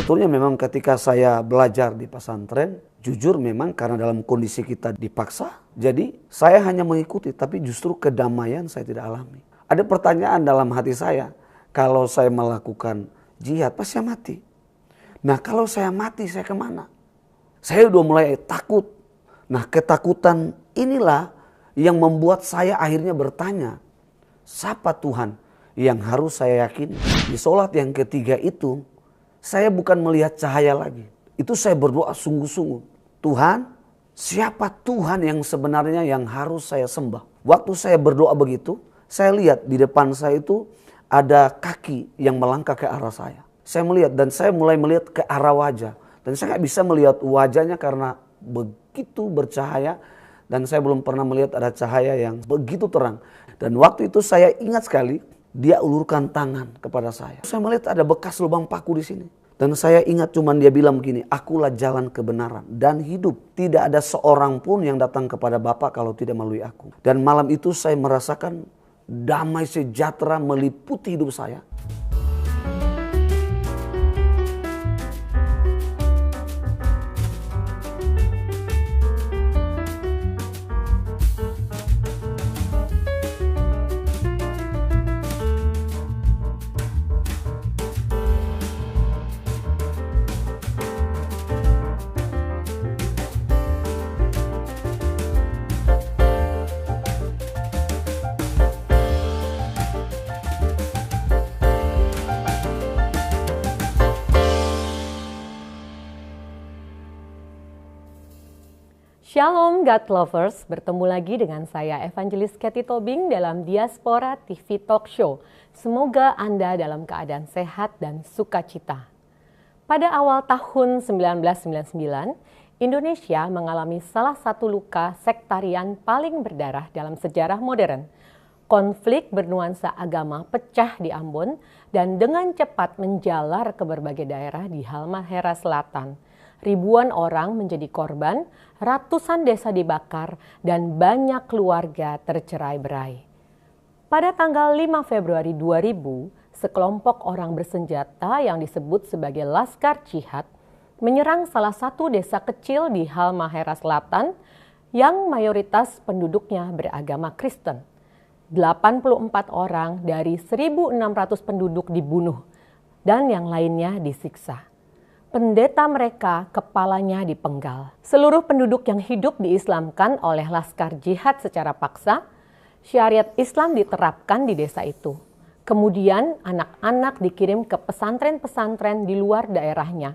Sebetulnya memang ketika saya belajar di pesantren, jujur memang karena dalam kondisi kita dipaksa, jadi saya hanya mengikuti, tapi justru kedamaian saya tidak alami. Ada pertanyaan dalam hati saya, kalau saya melakukan jihad pasti saya mati. Nah kalau saya mati saya kemana? Saya udah mulai takut. Nah ketakutan inilah yang membuat saya akhirnya bertanya, siapa Tuhan yang harus saya yakini? Di sholat yang ketiga itu, saya bukan melihat cahaya lagi. Itu saya berdoa sungguh-sungguh. Tuhan, siapa Tuhan yang sebenarnya yang harus saya sembah? Waktu saya berdoa begitu, saya lihat di depan saya itu ada kaki yang melangkah ke arah saya. Saya melihat dan saya mulai melihat ke arah wajah. Dan saya nggak bisa melihat wajahnya karena begitu bercahaya. Dan saya belum pernah melihat ada cahaya yang begitu terang. Dan waktu itu saya ingat sekali, dia ulurkan tangan kepada saya. Saya melihat ada bekas lubang paku di sini. Dan saya ingat cuman dia bilang begini, akulah jalan kebenaran dan hidup. Tidak ada seorang pun yang datang kepada Bapa kalau tidak melalui aku. Dan malam itu saya merasakan damai sejahtera meliputi hidup saya. Shalom God Lovers, bertemu lagi dengan saya Evangelis Cathy Tobing dalam Diaspora TV Talk Show. Semoga Anda dalam keadaan sehat dan sukacita. Pada awal tahun 1999, Indonesia mengalami salah satu luka sektarian paling berdarah dalam sejarah modern. Konflik bernuansa agama pecah di Ambon dan dengan cepat menjalar ke berbagai daerah di Halmahera Selatan. Ribuan orang menjadi korban, ratusan desa dibakar, dan banyak keluarga tercerai-berai. Pada tanggal 5 Februari 2000, sekelompok orang bersenjata yang disebut sebagai Laskar Jihad menyerang salah satu desa kecil di Halmahera Selatan yang mayoritas penduduknya beragama Kristen. 84 orang dari 1.600 penduduk dibunuh dan yang lainnya disiksa. Pendeta mereka kepalanya dipenggal. Seluruh penduduk yang hidup diislamkan oleh Laskar Jihad secara paksa. Syariat Islam diterapkan di desa itu. Kemudian anak-anak dikirim ke pesantren-pesantren di luar daerahnya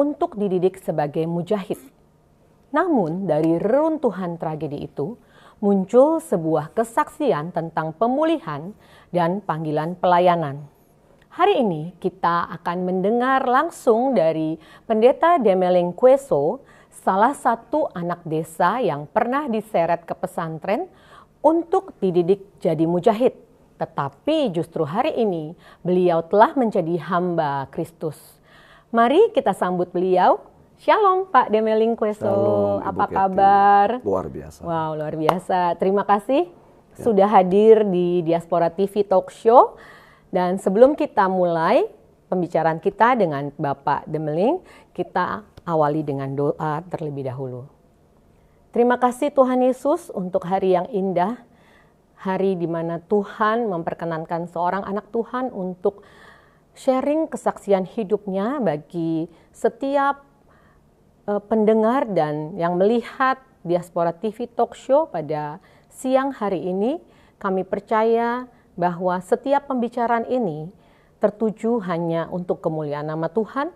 untuk dididik sebagai mujahid. Namun dari reruntuhan tragedi itu muncul sebuah kesaksian tentang pemulihan dan panggilan pelayanan. Hari ini kita akan mendengar langsung dari Pendeta Demeling Kweso, salah satu anak desa yang pernah diseret ke pesantren untuk dididik jadi mujahid. Tetapi justru hari ini beliau telah menjadi hamba Kristus. Mari kita sambut beliau. Shalom Pak Demeling Kweso, Shalom, apa Ibu kabar? Cathy. Luar biasa. Wow, luar biasa. Terima kasih sudah hadir di Diaspora TV Talk Show. Dan sebelum kita mulai pembicaraan kita dengan Bapak Demeling, kita awali dengan doa terlebih dahulu. Terima kasih Tuhan Yesus untuk hari yang indah, hari di mana Tuhan memperkenankan seorang anak Tuhan untuk sharing kesaksian hidupnya bagi setiap pendengar dan yang melihat Diaspora TV Talk Show pada siang hari ini. Kami percaya bahwa setiap pembicaraan ini tertuju hanya untuk kemuliaan nama Tuhan,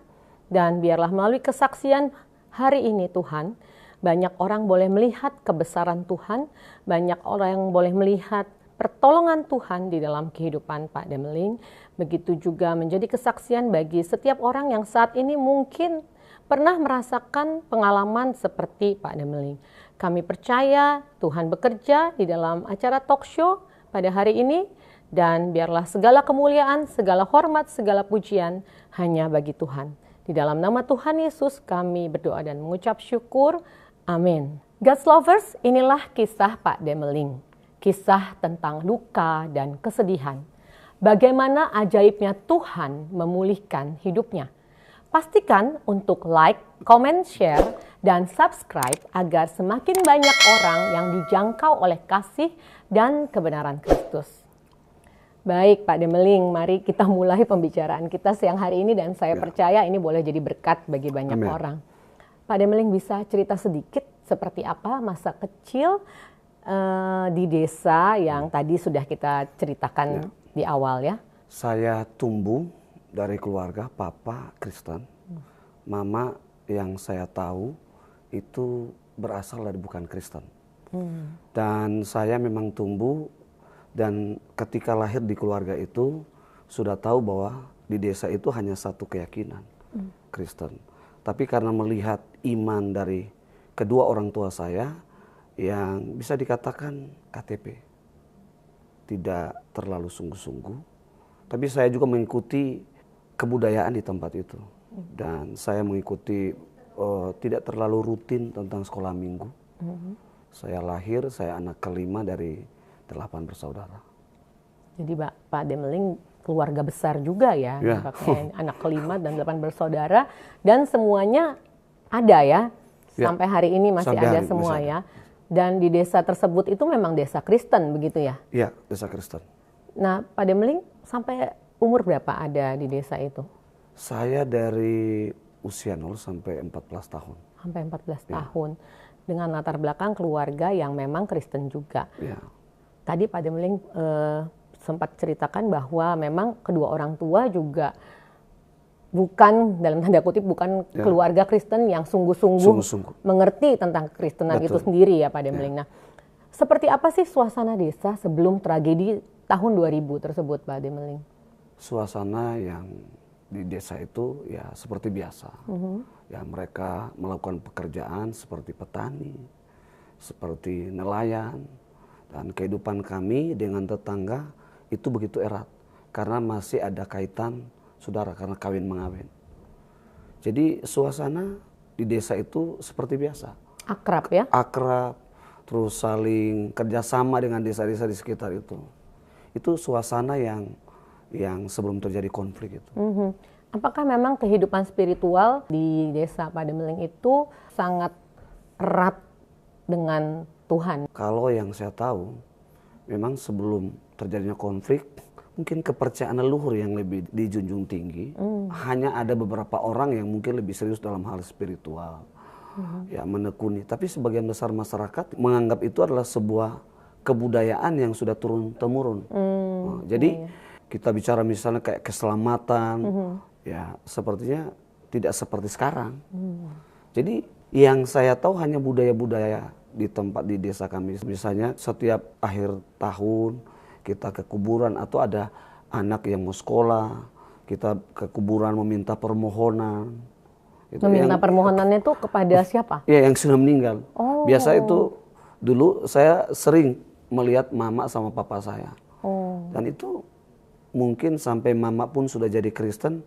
dan biarlah melalui kesaksian hari ini Tuhan, banyak orang boleh melihat kebesaran Tuhan, banyak orang yang boleh melihat pertolongan Tuhan di dalam kehidupan Pak Demeling. Begitu juga menjadi kesaksian bagi setiap orang yang saat ini mungkin pernah merasakan pengalaman seperti Pak Demeling. Kami percaya Tuhan bekerja di dalam acara talk show pada hari ini, dan biarlah segala kemuliaan, segala hormat, segala pujian hanya bagi Tuhan. Di dalam nama Tuhan Yesus kami berdoa dan mengucap syukur. Amin. God's lovers, inilah kisah Pak Demeling. Kisah tentang luka dan kesedihan. Bagaimana ajaibnya Tuhan memulihkan hidupnya. Pastikan untuk like, comment, share, dan subscribe agar semakin banyak orang yang dijangkau oleh kasih dan kebenaran Kristus. Baik Pak Demeling, mari kita mulai pembicaraan kita siang hari ini dan saya percaya ini boleh jadi berkat bagi banyak orang. Pak Demeling bisa cerita sedikit seperti apa masa kecil di desa yang tadi sudah kita ceritakan di awal ya? Saya tumbuh dari keluarga papa Kristen, mama yang saya tahu itu berasal dari bukan Kristen. Dan saya memang tumbuh dan ketika lahir di keluarga itu sudah tahu bahwa di desa itu hanya satu keyakinan, Kristen. Tapi karena melihat iman dari kedua orang tua saya yang bisa dikatakan KTP, tidak terlalu sungguh-sungguh. Tapi saya juga mengikuti kebudayaan di tempat itu. Dan saya mengikuti tidak terlalu rutin tentang sekolah minggu. Saya lahir, saya anak kelima dari 8 bersaudara. Jadi Pak Demeling keluarga besar juga ya. Anak kelima dan 8 bersaudara. Dan semuanya ada ya. Sampai hari ini masih ada semua ya. Dan di desa tersebut itu memang desa Kristen begitu ya? Iya, desa Kristen. Nah, Pak Demeling sampai umur berapa ada di desa itu? Saya dari usia 0 sampai 14 tahun. Sampai 14 tahun. Dengan latar belakang keluarga yang memang Kristen juga. Ya. Tadi Pak Demeling sempat ceritakan bahwa memang kedua orang tua juga bukan, dalam tanda kutip, bukan keluarga Kristen yang sungguh-sungguh mengerti tentang kekristenan itu sendiri ya Pak Demeling. Nah, seperti apa sih suasana desa sebelum tragedi tahun 2000 tersebut Pak Demeling? Suasana yang di desa itu ya seperti biasa. Ya mereka melakukan pekerjaan seperti petani, seperti nelayan. Dan kehidupan kami dengan tetangga itu begitu erat. Karena masih ada kaitan saudara karena kawin mengawin. Jadi suasana di desa itu seperti biasa. Akrab ya? Akrab, terus saling kerjasama dengan desa-desa di sekitar itu. Itu suasana yang sebelum terjadi konflik itu. Apakah memang kehidupan spiritual di desa Pak Demeling itu sangat erat dengan Tuhan? Kalau yang saya tahu, memang sebelum terjadinya konflik, mungkin kepercayaan leluhur yang lebih dijunjung tinggi. Hanya ada beberapa orang yang mungkin lebih serius dalam hal spiritual, ya menekuni. Tapi sebagian besar masyarakat menganggap itu adalah sebuah kebudayaan yang sudah turun-temurun. Jadi kita bicara misalnya kayak keselamatan, ya sepertinya tidak seperti sekarang. Jadi yang saya tahu hanya budaya-budaya di tempat di desa kami. Misalnya setiap akhir tahun kita ke kuburan atau ada anak yang mau sekolah, kita ke kuburan meminta permohonan. Meminta permohonannya itu kepada siapa? Ya yang sudah meninggal. Biasa itu dulu saya sering melihat mama sama papa saya. Dan itu mungkin sampai mama pun sudah jadi Kristen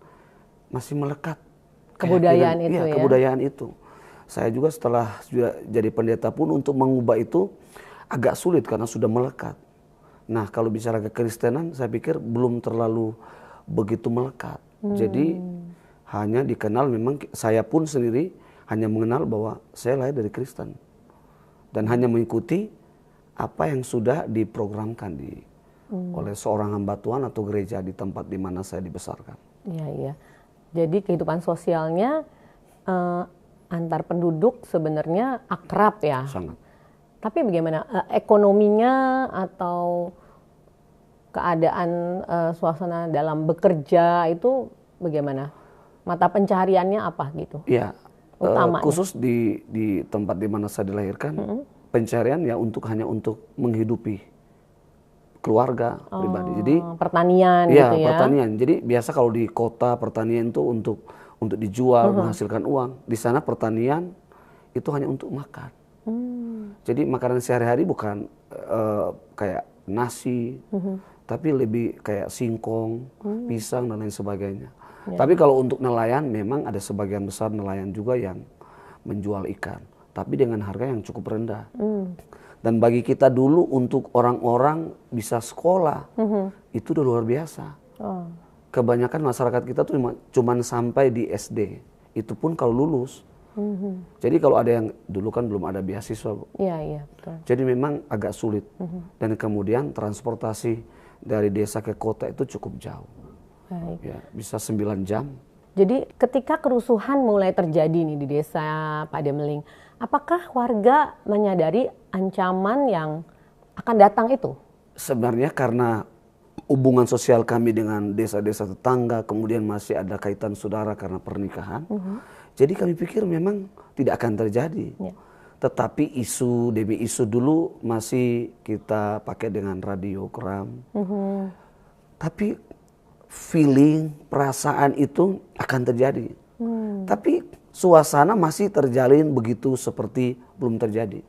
masih melekat. Kebudayaan itu ya? Kebudayaan itu. Saya juga setelah jadi pendeta pun untuk mengubah itu agak sulit karena sudah melekat. Nah kalau bicara kekristenan saya pikir belum terlalu begitu melekat. Jadi hanya dikenal memang saya pun sendiri hanya mengenal bahwa saya lahir dari Kristen. Dan hanya mengikuti apa yang sudah diprogramkan oleh seorang hamba Tuhan atau gereja di tempat di mana saya dibesarkan. Iya. Jadi kehidupan sosialnya antar penduduk sebenarnya akrab ya. Sangat. Tapi bagaimana ekonominya atau keadaan suasana dalam bekerja itu bagaimana? Mata pencahariannya apa gitu? Iya. Utamanya. Khusus di tempat di mana saya dilahirkan, pencarian ya hanya untuk menghidupi keluarga pribadi. Jadi pertanian gitu ya. Pertanian. Jadi biasa kalau di kota pertanian itu untuk dijual, menghasilkan uang. Di sana pertanian itu hanya untuk makan. Jadi makanan sehari-hari bukan kayak nasi, tapi lebih kayak singkong, pisang dan lain sebagainya. Tapi kalau untuk nelayan memang ada sebagian besar nelayan juga yang menjual ikan, tapi dengan harga yang cukup rendah. Dan bagi kita dulu untuk orang-orang bisa sekolah itu udah luar biasa. kebanyakan masyarakat kita tuh cuman sampai di SD. Itu pun kalau lulus. Jadi kalau ada yang dulu kan belum ada beasiswa, Bu. Iya, betul. Jadi memang agak sulit. Dan kemudian transportasi dari desa ke kota itu cukup jauh. Baik. Ya, bisa 9 jam. Jadi ketika kerusuhan mulai terjadi nih di desa Pademeling, apakah warga menyadari ancaman yang akan datang itu? Sebenarnya karena hubungan sosial kami dengan desa-desa tetangga, kemudian masih ada kaitan saudara karena pernikahan. Jadi kami pikir memang tidak akan terjadi. Ya. Tetapi isu demi isu dulu masih kita pakai dengan radiogram. Tapi feeling, perasaan itu akan terjadi. Tapi suasana masih terjalin begitu seperti belum terjadi.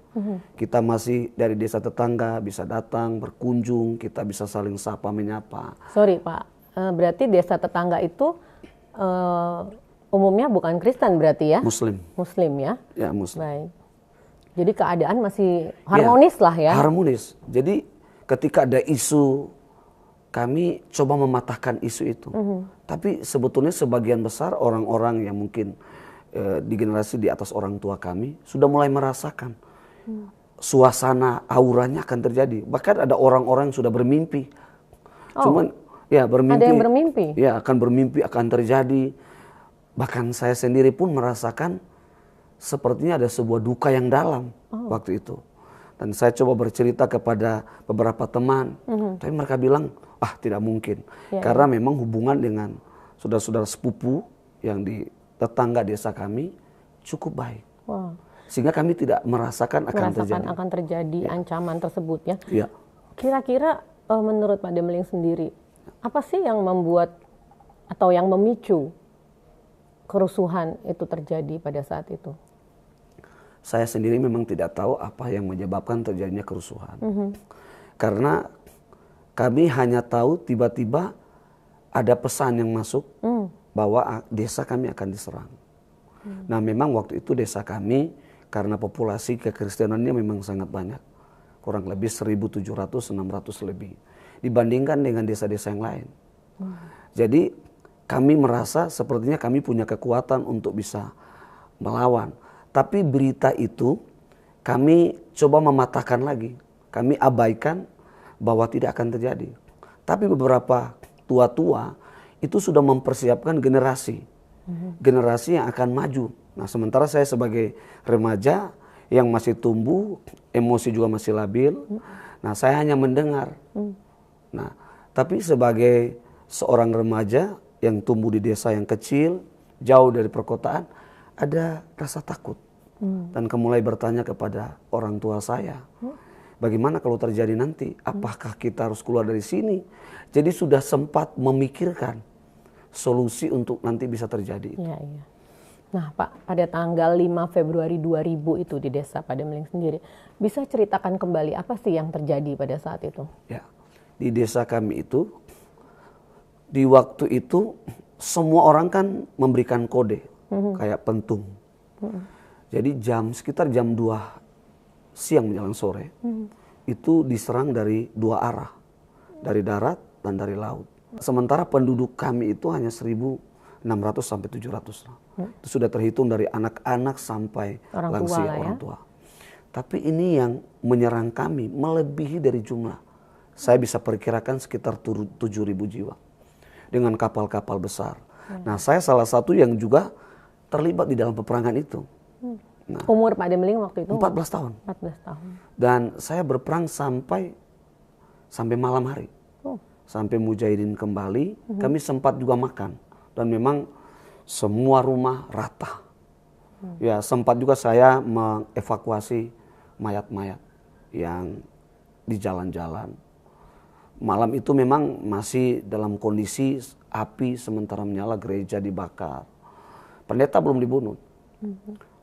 Kita masih dari desa tetangga bisa datang, berkunjung, kita bisa saling sapa menyapa. Sorry Pak, berarti desa tetangga itu umumnya bukan Kristen berarti ya? Muslim. Muslim ya? Ya, Muslim. Baik. Jadi keadaan masih harmonis lah ya? Harmonis. Jadi ketika ada isu, kami coba mematahkan isu itu. Tapi sebetulnya sebagian besar orang-orang yang mungkin di generasi di atas orang tua kami sudah mulai merasakan suasana auranya akan terjadi. Bahkan ada orang-orang yang sudah bermimpi. Cuman ya bermimpi. Ada yang bermimpi? Ya, akan bermimpi akan terjadi. Bahkan saya sendiri pun merasakan sepertinya ada sebuah duka yang dalam waktu itu. Dan saya coba bercerita kepada beberapa teman, tapi mereka bilang, tidak mungkin. Karena memang hubungan dengan saudara-saudara sepupu yang di tetangga desa kami cukup baik. Wow. Sehingga kami tidak merasakan akan terjadi ancaman tersebut ya. Ya. Kira-kira menurut Pak Demeling sendiri, apa sih yang membuat atau yang memicu kerusuhan itu terjadi pada saat itu? Saya sendiri memang tidak tahu apa yang menyebabkan terjadinya kerusuhan. Karena kami hanya tahu tiba-tiba ada pesan yang masuk bahwa desa kami akan diserang. Nah memang waktu itu desa kami karena populasi kekristenannya memang sangat banyak. Kurang lebih 1.700-600 lebih. Dibandingkan dengan desa-desa yang lain. Jadi kami merasa sepertinya kami punya kekuatan untuk bisa melawan. Tapi berita itu kami coba mematahkan lagi. Kami abaikan bahwa tidak akan terjadi. Tapi beberapa tua-tua itu sudah mempersiapkan generasi. Generasi yang akan maju. Nah sementara saya sebagai remaja yang masih tumbuh, emosi juga masih labil. Nah saya hanya mendengar. Nah tapi sebagai seorang remaja yang tumbuh di desa yang kecil, jauh dari perkotaan, ada rasa takut. Dan mulai bertanya kepada orang tua saya, bagaimana kalau terjadi nanti? Apakah kita harus keluar dari sini? Jadi sudah sempat memikirkan solusi untuk nanti bisa terjadi. Iya. Nah Pak, pada tanggal 5 Februari 2000 itu di desa Pademeling sendiri, bisa ceritakan kembali apa sih yang terjadi pada saat itu? Ya, di desa kami itu, di waktu itu semua orang kan memberikan kode, kayak pentung. Jadi sekitar jam 2 siang menjelang sore, itu diserang dari 2 arah. Dari darat dan dari laut. Sementara penduduk kami itu hanya 1.600 sampai 700. Itu sudah terhitung dari anak-anak sampai lansia orang tua. Tapi ini yang menyerang kami melebihi dari jumlah. Saya bisa perkirakan sekitar 7.000 jiwa. Dengan kapal-kapal besar. Nah saya salah satu yang juga terlibat di dalam peperangan itu. Nah, umur Pak Demeling waktu itu? 14 tahun. 14 tahun. Dan saya berperang sampai malam hari. Sampai Mujahidin kembali, kami sempat juga makan. Dan memang semua rumah rata. Ya sempat juga saya mengevakuasi mayat-mayat yang di jalan-jalan. Malam itu memang masih dalam kondisi api sementara menyala, gereja dibakar. Pendeta belum dibunuh.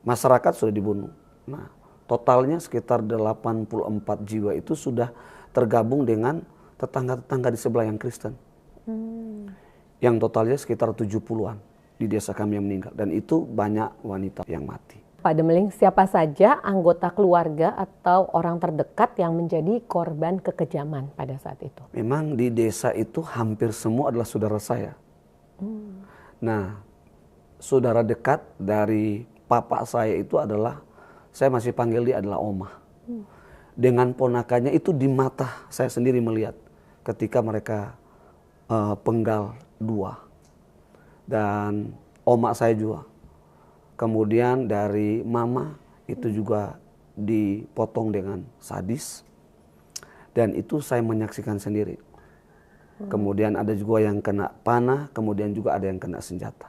Masyarakat sudah dibunuh. Nah, totalnya sekitar 84 jiwa itu sudah tergabung dengan tetangga-tetangga di sebelah yang Kristen. Yang totalnya sekitar 70-an di desa kami yang meninggal. Dan itu banyak wanita yang mati. Pak Demeling, siapa saja anggota keluarga atau orang terdekat yang menjadi korban kekejaman pada saat itu? Memang di desa itu hampir semua adalah saudara saya. Nah, saudara dekat dari papa saya itu adalah, saya masih panggil dia adalah Oma. Dengan ponakannya itu di mata saya sendiri melihat ketika mereka penggal 2. Dan oma saya juga. Kemudian dari mama itu juga dipotong dengan sadis. Dan itu saya menyaksikan sendiri. Kemudian ada juga yang kena panah, kemudian juga ada yang kena senjata.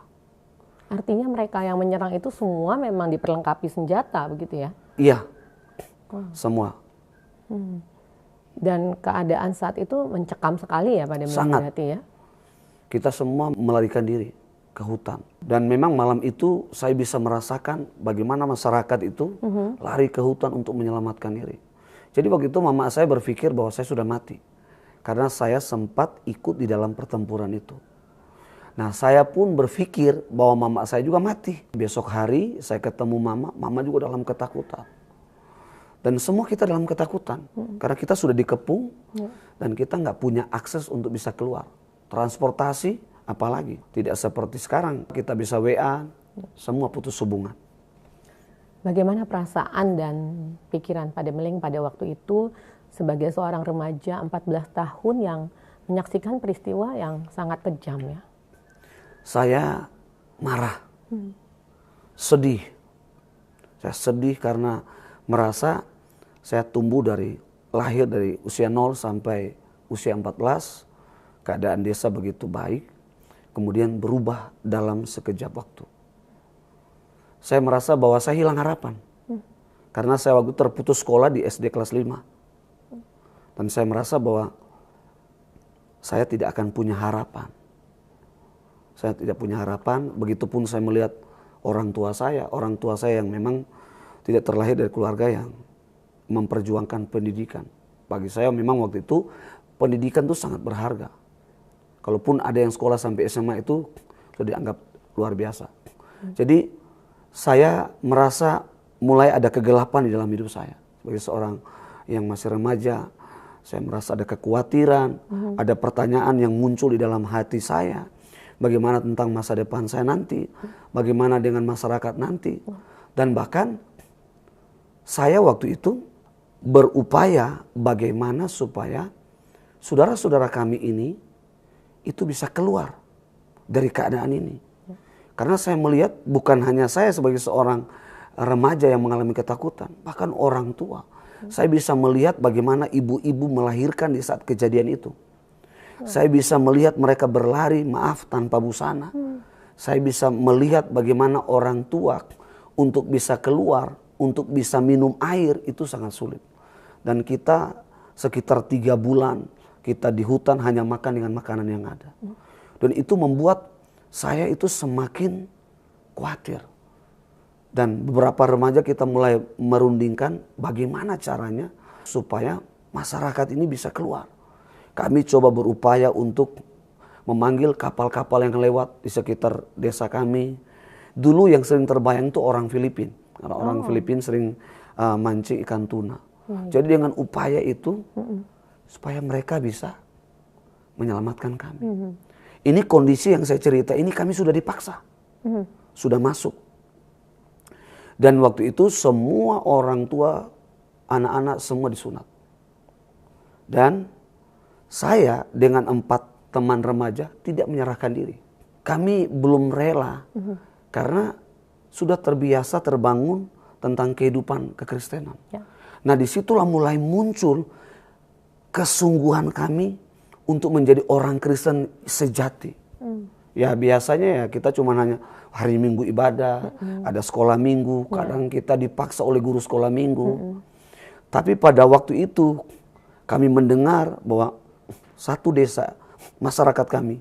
Artinya mereka yang menyerang itu semua memang diperlengkapi senjata begitu ya? Iya, semua. Dan keadaan saat itu mencekam sekali ya Pak Demling berarti ya? Kita semua melarikan diri ke hutan. Dan memang malam itu saya bisa merasakan bagaimana masyarakat itu lari ke hutan untuk menyelamatkan diri. Jadi waktu itu mama saya berpikir bahwa saya sudah mati. Karena saya sempat ikut di dalam pertempuran itu. Nah, saya pun berpikir bahwa mama saya juga mati. Besok hari saya ketemu mama juga dalam ketakutan. Dan semua kita dalam ketakutan. Karena kita sudah dikepung dan kita nggak punya akses untuk bisa keluar. Transportasi apalagi. Tidak seperti sekarang kita bisa WA, semua putus hubungan. Bagaimana perasaan dan pikiran Pak Demling pada waktu itu sebagai seorang remaja 14 tahun yang menyaksikan peristiwa yang sangat kejam ya? Saya marah, sedih. Saya sedih karena merasa saya tumbuh lahir dari usia 0 sampai usia 14. Keadaan desa begitu baik, kemudian berubah dalam sekejap waktu. Saya merasa bahwa saya hilang harapan. Karena saya waktu terputus sekolah di SD kelas 5. Dan saya merasa bahwa saya tidak akan punya harapan. Saya tidak punya harapan, begitupun saya melihat orang tua saya yang memang tidak terlahir dari keluarga yang memperjuangkan pendidikan. Bagi saya memang waktu itu pendidikan itu sangat berharga. Kalaupun ada yang sekolah sampai SMA itu sudah dianggap luar biasa. Jadi saya merasa mulai ada kegelapan di dalam hidup saya. Sebagai seorang yang masih remaja, saya merasa ada kekhawatiran, ada pertanyaan yang muncul di dalam hati saya. Bagaimana tentang masa depan saya nanti, bagaimana dengan masyarakat nanti. Dan bahkan saya waktu itu berupaya bagaimana supaya saudara-saudara kami ini itu bisa keluar dari keadaan ini. Karena saya melihat bukan hanya saya sebagai seorang remaja yang mengalami ketakutan, bahkan orang tua. Saya bisa melihat bagaimana ibu-ibu melahirkan di saat kejadian itu. Saya bisa melihat mereka berlari, maaf, tanpa busana. Saya bisa melihat bagaimana orang tua untuk bisa keluar, untuk bisa minum air itu sangat sulit. Dan kita sekitar 3 bulan kita di hutan hanya makan dengan makanan yang ada. Dan itu membuat saya itu semakin khawatir. Dan beberapa remaja kita mulai merundingkan bagaimana caranya supaya masyarakat ini bisa keluar. Kami coba berupaya untuk memanggil kapal-kapal yang lewat di sekitar desa kami. Dulu yang sering terbayang itu orang Filipina. Karena orang Filipina sering mancing ikan tuna. Jadi dengan upaya itu supaya mereka bisa menyelamatkan kami. Ini kondisi yang saya cerita, ini kami sudah dipaksa. Sudah masuk. Dan waktu itu semua orang tua, anak-anak semua disunat. Dan saya dengan 4 teman remaja tidak menyerahkan diri. Kami belum rela karena sudah terbiasa terbangun tentang kehidupan kekristenan. Ya. Nah disitulah mulai muncul kesungguhan kami untuk menjadi orang Kristen sejati. Ya biasanya ya kita cuma hanya hari Minggu ibadah, ada sekolah minggu, kadang kita dipaksa oleh guru sekolah minggu. Tapi pada waktu itu kami mendengar bahwa satu desa, masyarakat kami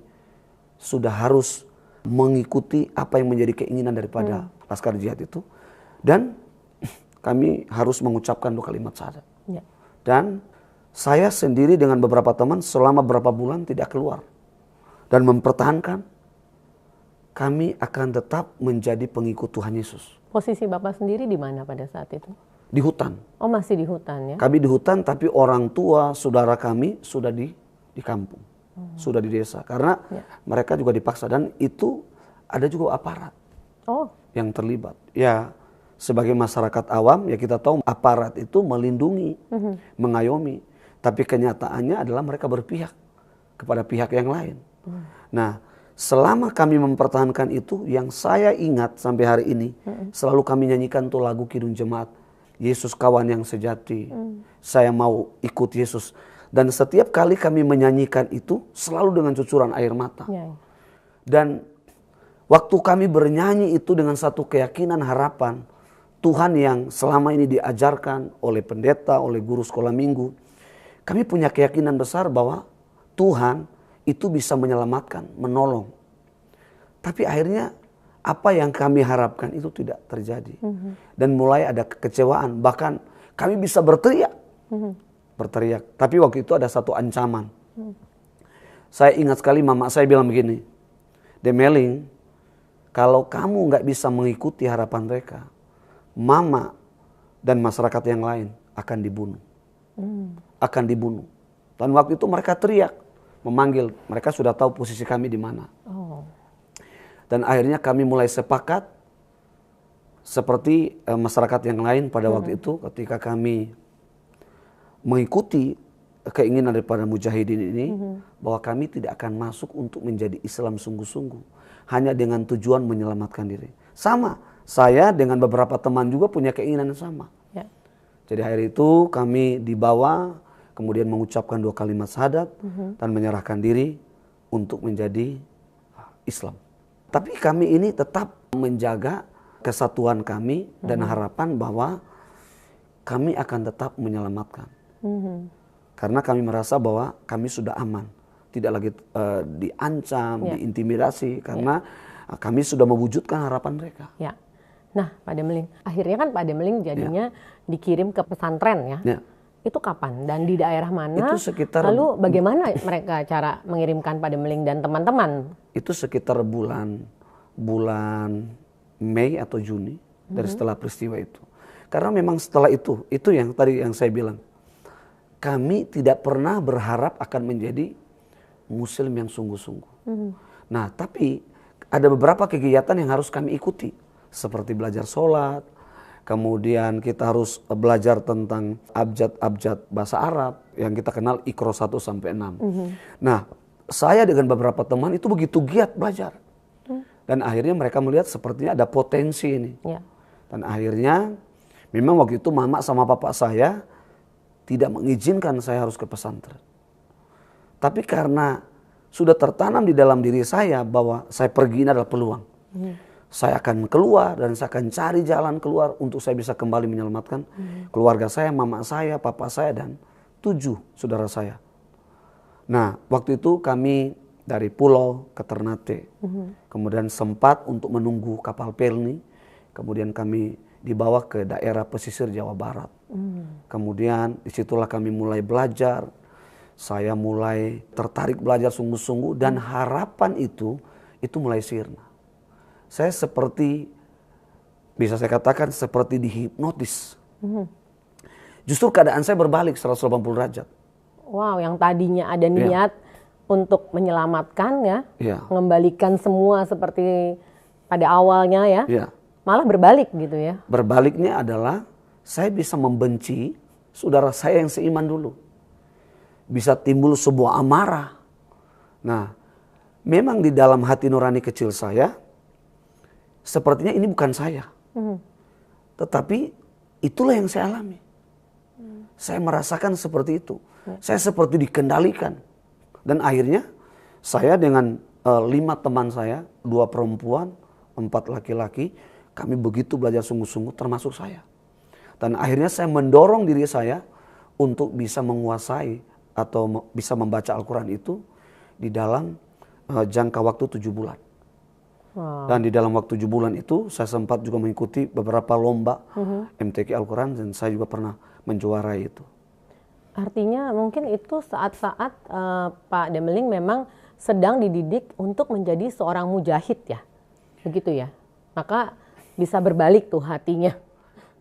sudah harus mengikuti apa yang menjadi keinginan daripada Laskar Jihad itu. Dan kami harus mengucapkan 2 kalimat syahadat. Ya. Dan saya sendiri dengan beberapa teman selama beberapa bulan tidak keluar. Dan mempertahankan kami akan tetap menjadi pengikut Tuhan Yesus. Posisi Bapak sendiri di mana pada saat itu? Di hutan. Oh masih di hutan ya? Kami di hutan tapi orang tua saudara kami sudah di kampung. sudah di desa. Karena mereka juga dipaksa dan itu ada juga aparat yang terlibat. Ya, sebagai masyarakat awam ya kita tahu aparat itu melindungi, mengayomi. Tapi kenyataannya adalah mereka berpihak kepada pihak yang lain. Nah, selama kami mempertahankan itu, yang saya ingat sampai hari ini, selalu kami nyanyikan tuh lagu Kidung Jemaat. Yesus kawan yang sejati, saya mau ikut Yesus. Dan setiap kali kami menyanyikan itu, selalu dengan cucuran air mata. Dan waktu kami bernyanyi itu dengan satu keyakinan harapan, Tuhan yang selama ini diajarkan oleh pendeta, oleh guru sekolah minggu, kami punya keyakinan besar bahwa Tuhan itu bisa menyelamatkan, menolong. Tapi akhirnya apa yang kami harapkan itu tidak terjadi. Dan mulai ada kekecewaan, bahkan kami bisa berteriak. Berteriak. Tapi waktu itu ada satu ancaman. Saya ingat sekali mama saya bilang begini, Demeling, kalau kamu nggak bisa mengikuti harapan mereka, mama dan masyarakat yang lain akan dibunuh. Akan dibunuh. Dan waktu itu mereka teriak, memanggil. Mereka sudah tahu posisi kami di mana. Dan akhirnya kami mulai sepakat seperti masyarakat yang lain pada waktu itu ketika kami mengikuti keinginan daripada mujahidin ini bahwa kami tidak akan masuk untuk menjadi Islam sungguh-sungguh hanya dengan tujuan menyelamatkan diri. Sama, saya dengan beberapa teman juga punya keinginan yang sama. Jadi hari itu kami dibawa kemudian mengucapkan 2 kalimat syahadat dan menyerahkan diri untuk menjadi Islam. Tapi kami ini tetap menjaga kesatuan kami dan harapan bahwa kami akan tetap menyelamatkan. Karena kami merasa bahwa kami sudah aman, tidak lagi diancam, diintimidasi, karena kami sudah mewujudkan harapan mereka. Nah, Pak Demeling, akhirnya kan Pak Demeling jadinya dikirim ke pesantren ya. Itu kapan dan di daerah mana? Itu sekitar, lalu bagaimana mereka cara mengirimkan Pak Demeling dan teman-teman? Itu sekitar bulan Mei atau Juni dari setelah peristiwa itu. Karena memang setelah itu yang tadi yang saya bilang, kami tidak pernah berharap akan menjadi Muslim yang sungguh-sungguh. Nah, tapi ada beberapa kegiatan yang harus kami ikuti, seperti belajar sholat, kemudian kita harus belajar tentang abjad-abjad bahasa Arab yang kita kenal Iqra 1 sampai 6. Nah, saya dengan beberapa teman itu begitu giat belajar. Dan akhirnya mereka melihat sepertinya ada potensi ini. Dan akhirnya memang waktu itu mama sama papa saya tidak mengizinkan saya harus ke pesantren. Tapi karena sudah tertanam di dalam diri saya bahwa saya pergi ini adalah peluang. Saya akan keluar dan saya akan cari jalan keluar untuk saya bisa kembali menyelamatkan keluarga saya, mama saya, papa saya, dan 7 saudara saya. Nah, waktu itu kami dari pulau ke Ternate. Kemudian sempat untuk menunggu kapal Pelni. Kemudian kami dibawa ke daerah pesisir Jawa Barat. Kemudian disitulah kami mulai belajar. Saya mulai tertarik belajar sungguh-sungguh dan harapan itu mulai sirna. Saya seperti, bisa saya katakan seperti dihipnotis. Justru keadaan saya berbalik 180 derajat. Wow, yang tadinya ada niat untuk menyelamatkan mengembalikan semua seperti pada awalnya malah berbalik gitu ya. Berbaliknya adalah saya bisa membenci saudara saya yang seiman dulu. Bisa timbul sebuah amarah. Nah, memang di dalam hati nurani kecil saya, sepertinya ini bukan saya. Tetapi itulah yang saya alami. Saya merasakan seperti itu. Saya seperti dikendalikan. Dan akhirnya saya dengan 5 teman saya, 2 perempuan, 4 laki-laki, kami begitu belajar sungguh-sungguh termasuk saya. Dan akhirnya saya mendorong diri saya untuk bisa menguasai atau bisa membaca Al-Quran itu di dalam jangka waktu 7 bulan. Dan di dalam waktu 7 bulan itu saya sempat juga mengikuti beberapa lomba MTQ Al-Quran dan saya juga pernah menjuarai itu. Artinya mungkin itu saat-saat Pak Demeling memang sedang dididik untuk menjadi seorang mujahid ya, begitu ya. Maka bisa berbalik tuh hatinya.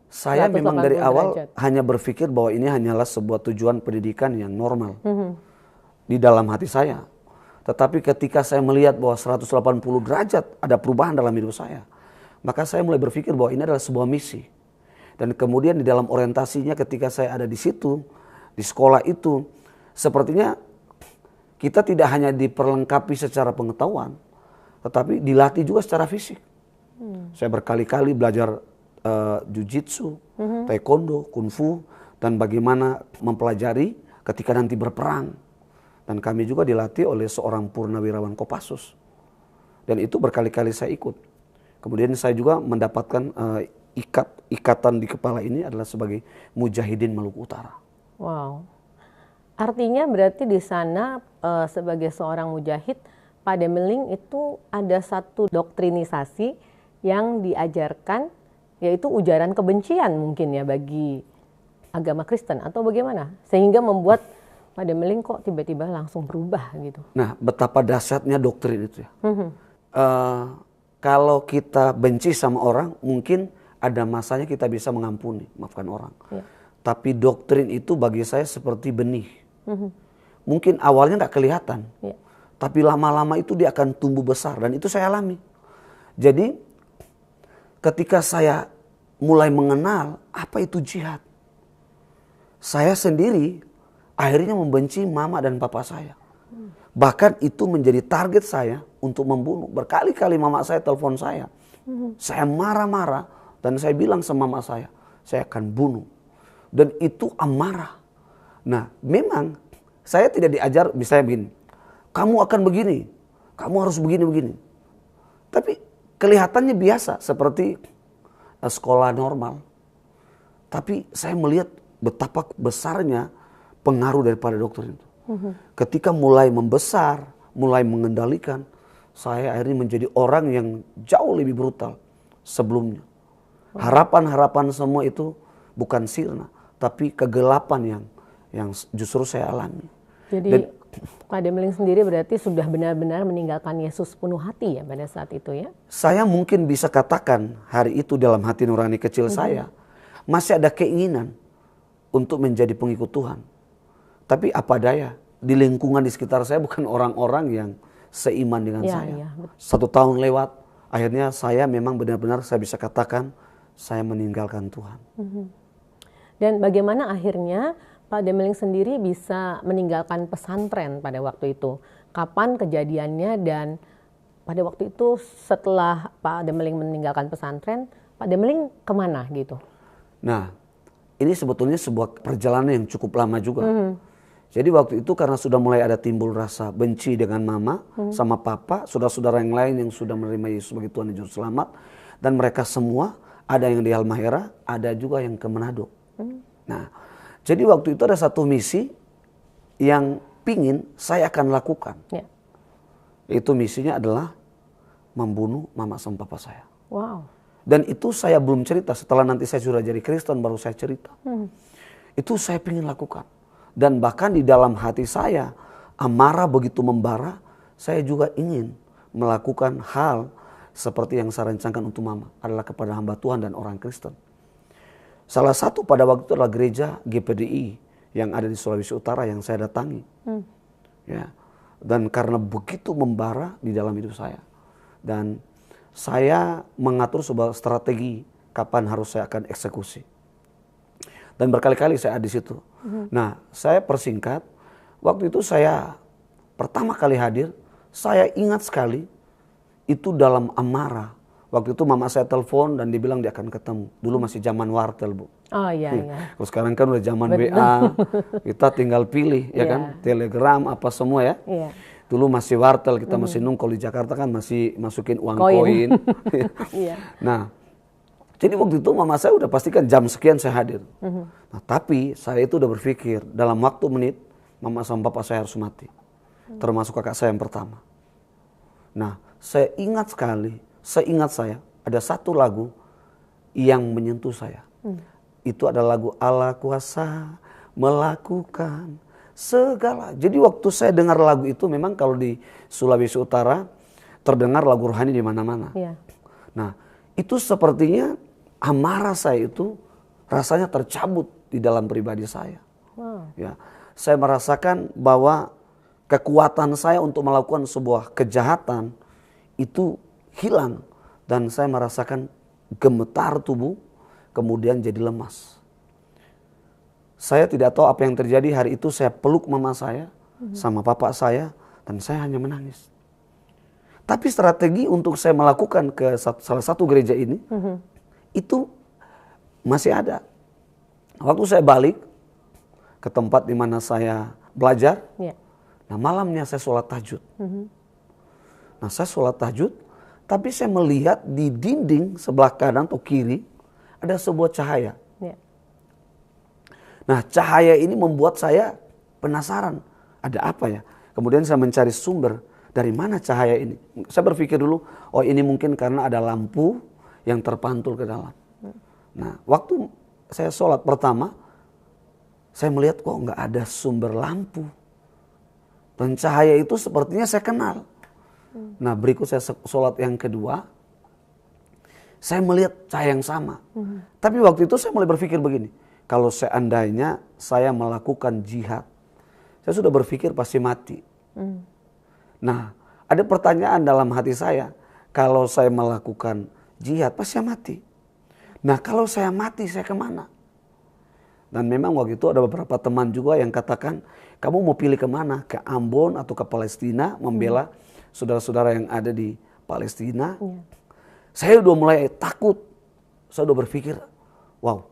Saya memang dari awal hanya berpikir bahwa ini hanyalah sebuah tujuan pendidikan yang normal di dalam hati saya. Tetapi ketika saya melihat bahwa 180 derajat ada perubahan dalam hidup saya, maka saya mulai berpikir bahwa ini adalah sebuah misi. Dan kemudian di dalam orientasinya ketika saya ada di situ, di sekolah itu, sepertinya kita tidak hanya diperlengkapi secara pengetahuan, tetapi dilatih juga secara fisik. Saya berkali-kali belajar jujitsu, taekwondo, kungfu, dan bagaimana mempelajari ketika nanti berperang. Dan kami juga dilatih oleh seorang purnawirawan Kopassus. Dan itu berkali-kali saya ikut. Kemudian saya juga mendapatkan ikatan di kepala ini adalah sebagai Mujahidin Maluku Utara. Wow. Artinya berarti di sana sebagai seorang mujahid, Pak Demeling itu ada satu doktrinisasi yang diajarkan, yaitu ujaran kebencian mungkin ya bagi agama Kristen atau bagaimana? Sehingga membuat Pak Demeling kok tiba-tiba langsung berubah gitu. Nah, betapa dahsyatnya doktrin itu ya. Kalau kita benci sama orang, mungkin ada masanya kita bisa mengampuni, maafkan orang. Ya. Tapi doktrin itu bagi saya seperti benih. Mungkin awalnya nggak kelihatan, ya. Tapi lama-lama itu dia akan tumbuh besar dan itu saya alami. Jadi ketika saya mulai mengenal apa itu jihad, saya sendiri akhirnya membenci mama dan papa saya. Bahkan itu menjadi target saya untuk membunuh. Berkali-kali mama saya telepon saya. Saya marah-marah dan saya bilang sama mama saya akan bunuh. Dan itu amarah. Nah, memang saya tidak diajar misalnya begini, kamu akan begini, kamu harus begini-begini. Tapi kelihatannya biasa seperti sekolah normal. Tapi saya melihat betapa besarnya pengaruh daripada dokter itu. Ketika mulai membesar, mulai mengendalikan, saya akhirnya menjadi orang yang jauh lebih brutal sebelumnya. Harapan-harapan semua itu bukan sirna, tapi kegelapan yang justru saya alami. Jadi Pak Demeling sendiri berarti sudah benar-benar meninggalkan Yesus penuh hati ya pada saat itu ya? Saya mungkin bisa katakan hari itu dalam hati nurani kecil saya masih ada keinginan untuk menjadi pengikut Tuhan. Tapi apa daya, di lingkungan di sekitar saya bukan orang-orang yang seiman dengan saya. 1 tahun lewat, akhirnya saya memang benar-benar saya bisa katakan saya meninggalkan Tuhan. Dan bagaimana akhirnya Pak Demeling sendiri bisa meninggalkan pesantren pada waktu itu? Kapan kejadiannya dan pada waktu itu setelah Pak Demeling meninggalkan pesantren, Pak Demeling kemana gitu? Nah, ini sebetulnya sebuah perjalanan yang cukup lama juga. Jadi waktu itu karena sudah mulai ada timbul rasa benci dengan mama sama papa, saudara-saudara yang lain yang sudah menerima Yesus sebagai Tuhan dan Juru Selamat. Dan mereka semua ada yang di Halmahera, ada juga yang ke Manado. Nah, jadi waktu itu ada satu misi yang pingin saya akan lakukan. Ya. Itu misinya adalah membunuh mama sama papa saya. Wow. Dan itu saya belum cerita, setelah nanti saya sudah jadi Kristen baru saya cerita. Itu saya pingin lakukan. Dan bahkan di dalam hati saya, amarah begitu membara, saya juga ingin melakukan hal seperti yang saya rencanakan untuk mama, adalah kepada hamba Tuhan dan orang Kristen. Salah satu pada waktu itu adalah gereja GPDI yang ada di Sulawesi Utara yang saya datangi. Ya. Dan karena begitu membara di dalam hidup saya. Dan saya mengatur sebuah strategi kapan harus saya akan eksekusi. Dan berkali-kali saya ada di situ. Nah, saya persingkat, waktu itu saya pertama kali hadir, saya ingat sekali itu dalam amarah. Waktu itu mama saya telepon dan dibilang dia akan ketemu. Dulu masih zaman wartel, Bu. Oh iya, iya. Terus sekarang kan udah zaman WA, kita tinggal pilih ya kan, telegram apa semua ya. Iya. Dulu masih wartel, kita masih nungkol di Jakarta kan masih masukin uang koin. Nah, jadi waktu itu mama saya udah pastikan jam sekian saya hadir. Nah, tapi saya itu udah berpikir dalam waktu menit mama sama papa saya harus mati. Termasuk kakak saya yang pertama. Nah, saya ingat sekali, seingat saya ada satu lagu yang menyentuh saya. Itu adalah lagu Allah kuasa melakukan segala. Jadi waktu saya dengar lagu itu memang kalau di Sulawesi Utara terdengar lagu rohani di mana-mana. Yeah. Nah, itu sepertinya amarah saya itu rasanya tercabut di dalam pribadi saya. Wow. Ya, saya merasakan bahwa kekuatan saya untuk melakukan sebuah kejahatan itu hilang. Dan saya merasakan gemetar tubuh, kemudian jadi lemas. Saya tidak tahu apa yang terjadi. Hari itu saya peluk mama saya sama papa saya, dan saya hanya menangis. Tapi strategi untuk saya melakukan ke salah satu gereja ini, itu masih ada. Waktu saya balik ke tempat di mana saya belajar, nah malamnya saya sholat tahajud. Nah saya sholat tahajud, tapi saya melihat di dinding sebelah kanan atau kiri ada sebuah cahaya. Nah cahaya ini membuat saya penasaran, ada apa ya? Kemudian saya mencari sumber, dari mana cahaya ini? Saya berpikir dulu, oh ini mungkin karena ada lampu yang terpantul ke dalam. Nah waktu saya sholat pertama, saya melihat kok nggak ada sumber lampu. Dan cahaya itu sepertinya saya kenal. Nah berikut saya sholat yang kedua, saya melihat cahaya yang sama. Tapi waktu itu saya mulai berpikir begini, kalau seandainya saya melakukan jihad, saya sudah berpikir pasti mati. Nah ada pertanyaan dalam hati saya, kalau saya melakukan jihad pasti saya mati. Nah kalau saya mati saya kemana? Dan memang waktu itu ada beberapa teman juga yang katakan, kamu mau pilih kemana? Ke Ambon atau ke Palestina membela saudara-saudara yang ada di Palestina. Saya udah mulai takut. Saya udah berpikir, wow,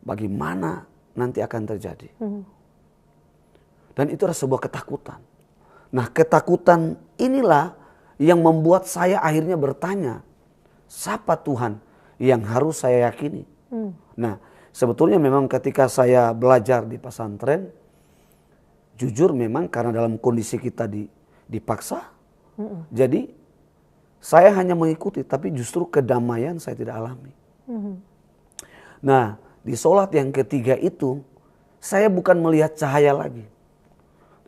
bagaimana nanti akan terjadi. Dan itu adalah sebuah ketakutan. Nah ketakutan inilah yang membuat saya akhirnya bertanya, siapa Tuhan yang harus saya yakini? Nah sebetulnya memang ketika saya belajar di pesantren, jujur memang karena dalam kondisi kita dipaksa, jadi saya hanya mengikuti, tapi justru kedamaian saya tidak alami. Nah di sholat yang ketiga itu, saya bukan melihat cahaya lagi.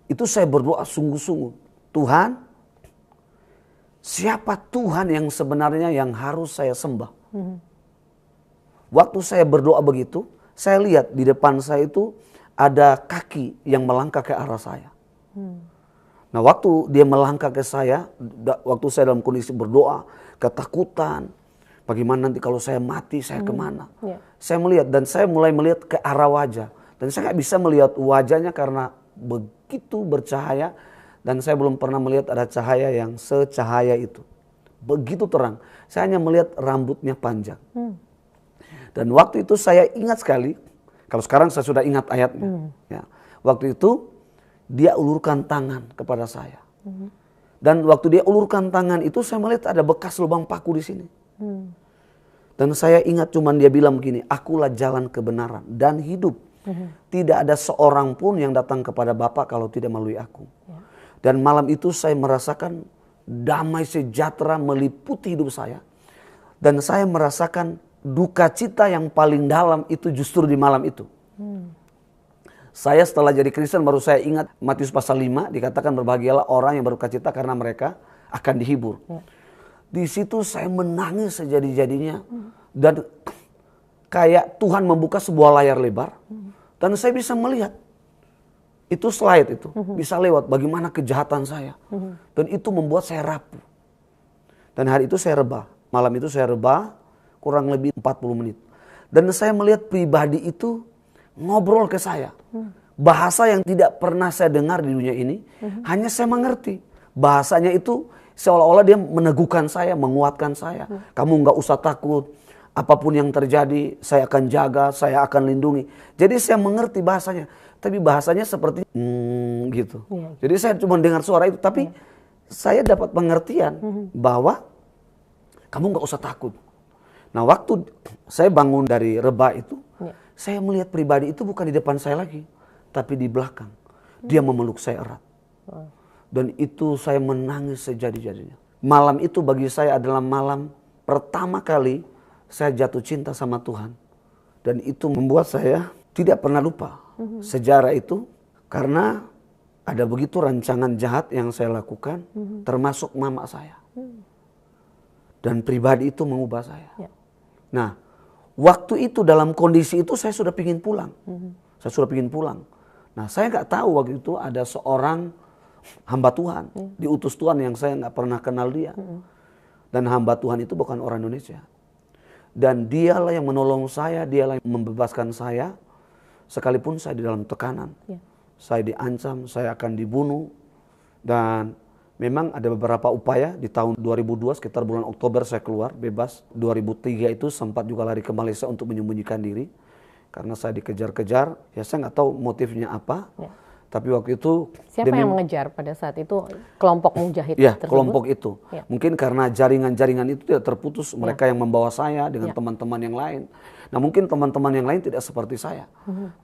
Itu saya berdoa sungguh-sungguh, Tuhan, siapa Tuhan yang sebenarnya yang harus saya sembah? Waktu saya berdoa begitu, saya lihat di depan saya itu ada kaki yang melangkah ke arah saya. Nah waktu dia melangkah ke saya, waktu saya dalam kondisi berdoa, ketakutan, bagaimana nanti kalau saya mati, saya kemana? Saya melihat dan saya mulai melihat ke arah wajah. Dan saya nggak bisa melihat wajahnya karena begitu bercahaya. Dan saya belum pernah melihat ada cahaya yang secahaya itu. Begitu terang. Saya hanya melihat rambutnya panjang. Dan waktu itu saya ingat sekali, kalau sekarang saya sudah ingat ayatnya. Ya, waktu itu dia ulurkan tangan kepada saya. Dan waktu dia ulurkan tangan itu saya melihat ada bekas lubang paku di sini. Dan saya ingat cuman dia bilang begini, akulah jalan kebenaran dan hidup. Tidak ada seorang pun yang datang kepada Bapa kalau tidak melalui aku. Dan malam itu saya merasakan damai sejahtera meliputi hidup saya. Dan saya merasakan duka cita yang paling dalam itu justru di malam itu. Saya setelah jadi Kristen baru saya ingat Matius pasal 5 dikatakan berbahagialah orang yang berduka cita karena mereka akan dihibur. Di situ saya menangis sejadi-jadinya dan kayak Tuhan membuka sebuah layar lebar dan saya bisa melihat itu slide itu bisa lewat bagaimana kejahatan saya dan itu membuat saya rapuh. Dan hari itu saya rebah, malam itu saya rebah kurang lebih 40 menit. Dan saya melihat pribadi itu ngobrol ke saya. Bahasa yang tidak pernah saya dengar di dunia ini, hanya saya mengerti. Bahasanya itu seolah-olah dia meneguhkan saya, menguatkan saya. Kamu nggak usah takut, apapun yang terjadi saya akan jaga, saya akan lindungi. Jadi saya mengerti bahasanya, tapi bahasanya seperti gitu. Jadi saya cuma dengar suara itu, tapi saya dapat pengertian bahwa kamu nggak usah takut. Nah waktu saya bangun dari rebah itu, saya melihat pribadi itu bukan di depan saya lagi, tapi di belakang. Dia memeluk saya erat. Dan itu saya menangis sejadi-jadinya. Malam itu bagi saya adalah malam pertama kali saya jatuh cinta sama Tuhan. Dan itu membuat saya tidak pernah lupa sejarah itu. Karena ada begitu rancangan jahat yang saya lakukan, termasuk mama saya. Dan pribadi itu mengubah saya. Nah, waktu itu dalam kondisi itu saya sudah pingin pulang. Saya sudah pingin pulang. Nah, saya nggak tahu waktu itu ada seorang hamba Tuhan, diutus Tuhan yang saya nggak pernah kenal dia. Dan hamba Tuhan itu bukan orang Indonesia. Dan dialah yang menolong saya, dialah yang membebaskan saya, sekalipun saya di dalam tekanan. Saya diancam, saya akan dibunuh. Dan memang ada beberapa upaya di tahun 2002, sekitar bulan Oktober saya keluar bebas. 2003 itu sempat juga lari ke Malaysia untuk menyembunyikan diri. Karena saya dikejar-kejar, ya saya nggak tahu motifnya apa. Tapi waktu itu... Siapa yang mengejar pada saat itu? Kelompok mujahid ya, tersebut? kelompok itu. Mungkin karena jaringan-jaringan itu tidak terputus. Mereka yang membawa saya dengan teman-teman yang lain. Nah mungkin teman-teman yang lain tidak seperti saya.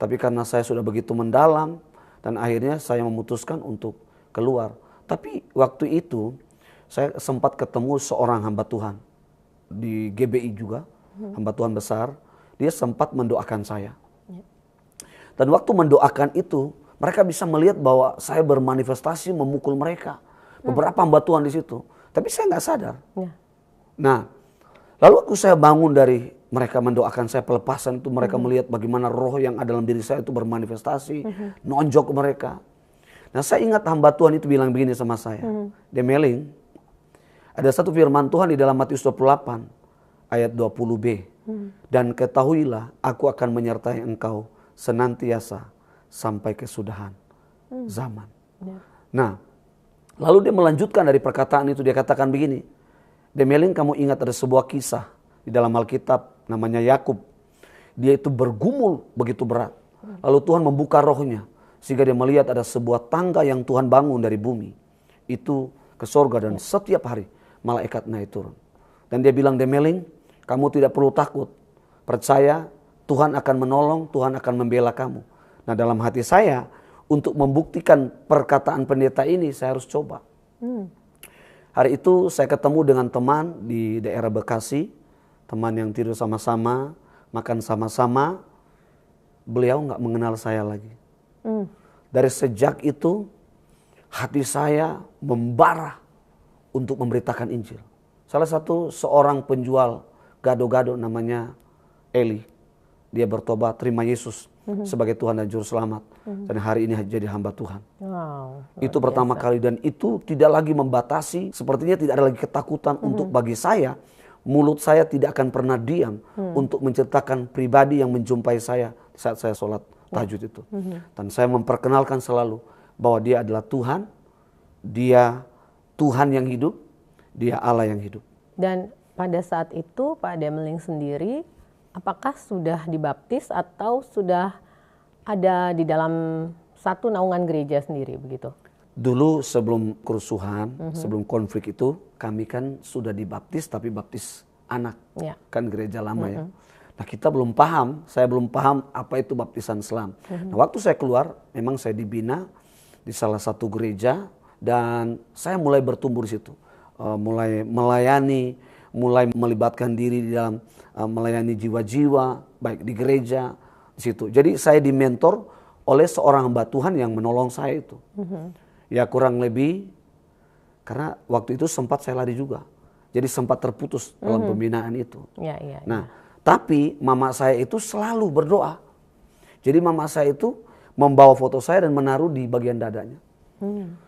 Tapi karena saya sudah begitu mendalam, dan akhirnya saya memutuskan untuk keluar. Tapi waktu itu saya sempat ketemu seorang hamba Tuhan. Di GBI juga, hamba Tuhan besar. Dia sempat mendoakan saya. Dan waktu mendoakan itu, mereka bisa melihat bahwa saya bermanifestasi memukul mereka. Beberapa hamba Tuhan di situ. Tapi saya nggak sadar. Nah, lalu waktu saya bangun dari mereka mendoakan saya pelepasan itu, mereka melihat bagaimana roh yang ada dalam diri saya itu bermanifestasi, nonjok mereka. Nah, saya ingat hamba Tuhan itu bilang begini sama saya. Demeling, ada satu firman Tuhan di dalam Matius 28 ayat 20b. Dan ketahuilah, aku akan menyertai engkau senantiasa sampai kesudahan zaman. Nah, lalu dia melanjutkan dari perkataan itu, dia katakan begini. Demeling, kamu ingat ada sebuah kisah di dalam Alkitab namanya Yakub. Dia itu bergumul begitu berat. Lalu Tuhan membuka rohnya sehingga dia melihat ada sebuah tangga yang Tuhan bangun dari bumi. Itu ke sorga dan setiap hari malaikat naik turun. Dan dia bilang, Demeling, kamu tidak perlu takut. Percaya Tuhan akan menolong, Tuhan akan membela kamu. Nah dalam hati saya, untuk membuktikan perkataan pendeta ini, saya harus coba. Hari itu saya ketemu dengan teman di daerah Bekasi. Teman yang tidur sama-sama, makan sama-sama. Beliau nggak mengenal saya lagi. Dari sejak itu, hati saya membara untuk memberitakan Injil. Salah satu seorang penjual gado-gado namanya Eli. Dia bertobat, terima Yesus sebagai Tuhan dan Juru Selamat. Dan hari ini jadi hamba Tuhan. Itu pertama kali, dan itu tidak lagi membatasi. Sepertinya tidak ada lagi ketakutan untuk bagi saya. Mulut saya tidak akan pernah diam untuk menceritakan pribadi yang menjumpai saya saat saya sholat tahajud itu. Dan saya memperkenalkan selalu bahwa dia adalah Tuhan. Dia Tuhan yang hidup. Dia Allah yang hidup. Dan pada saat itu Pak Demeling sendiri, apakah sudah dibaptis atau sudah ada di dalam satu naungan gereja sendiri begitu? Dulu sebelum kerusuhan, sebelum konflik itu, kami kan sudah dibaptis, tapi baptis anak. Kan gereja lama ya. Nah kita belum paham, saya belum paham apa itu baptisan Islam. Nah waktu saya keluar, memang saya dibina di salah satu gereja, dan saya mulai bertumbuh di situ. Mulai melayani, mulai melibatkan diri di dalam melayani jiwa-jiwa, baik di gereja, di situ. Jadi saya dimentor oleh seorang hamba Tuhan yang menolong saya itu. Ya kurang lebih, karena waktu itu sempat saya lari juga. Jadi sempat terputus dalam pembinaan itu. Nah, tapi mama saya itu selalu berdoa. Jadi mama saya itu membawa foto saya dan menaruh di bagian dadanya.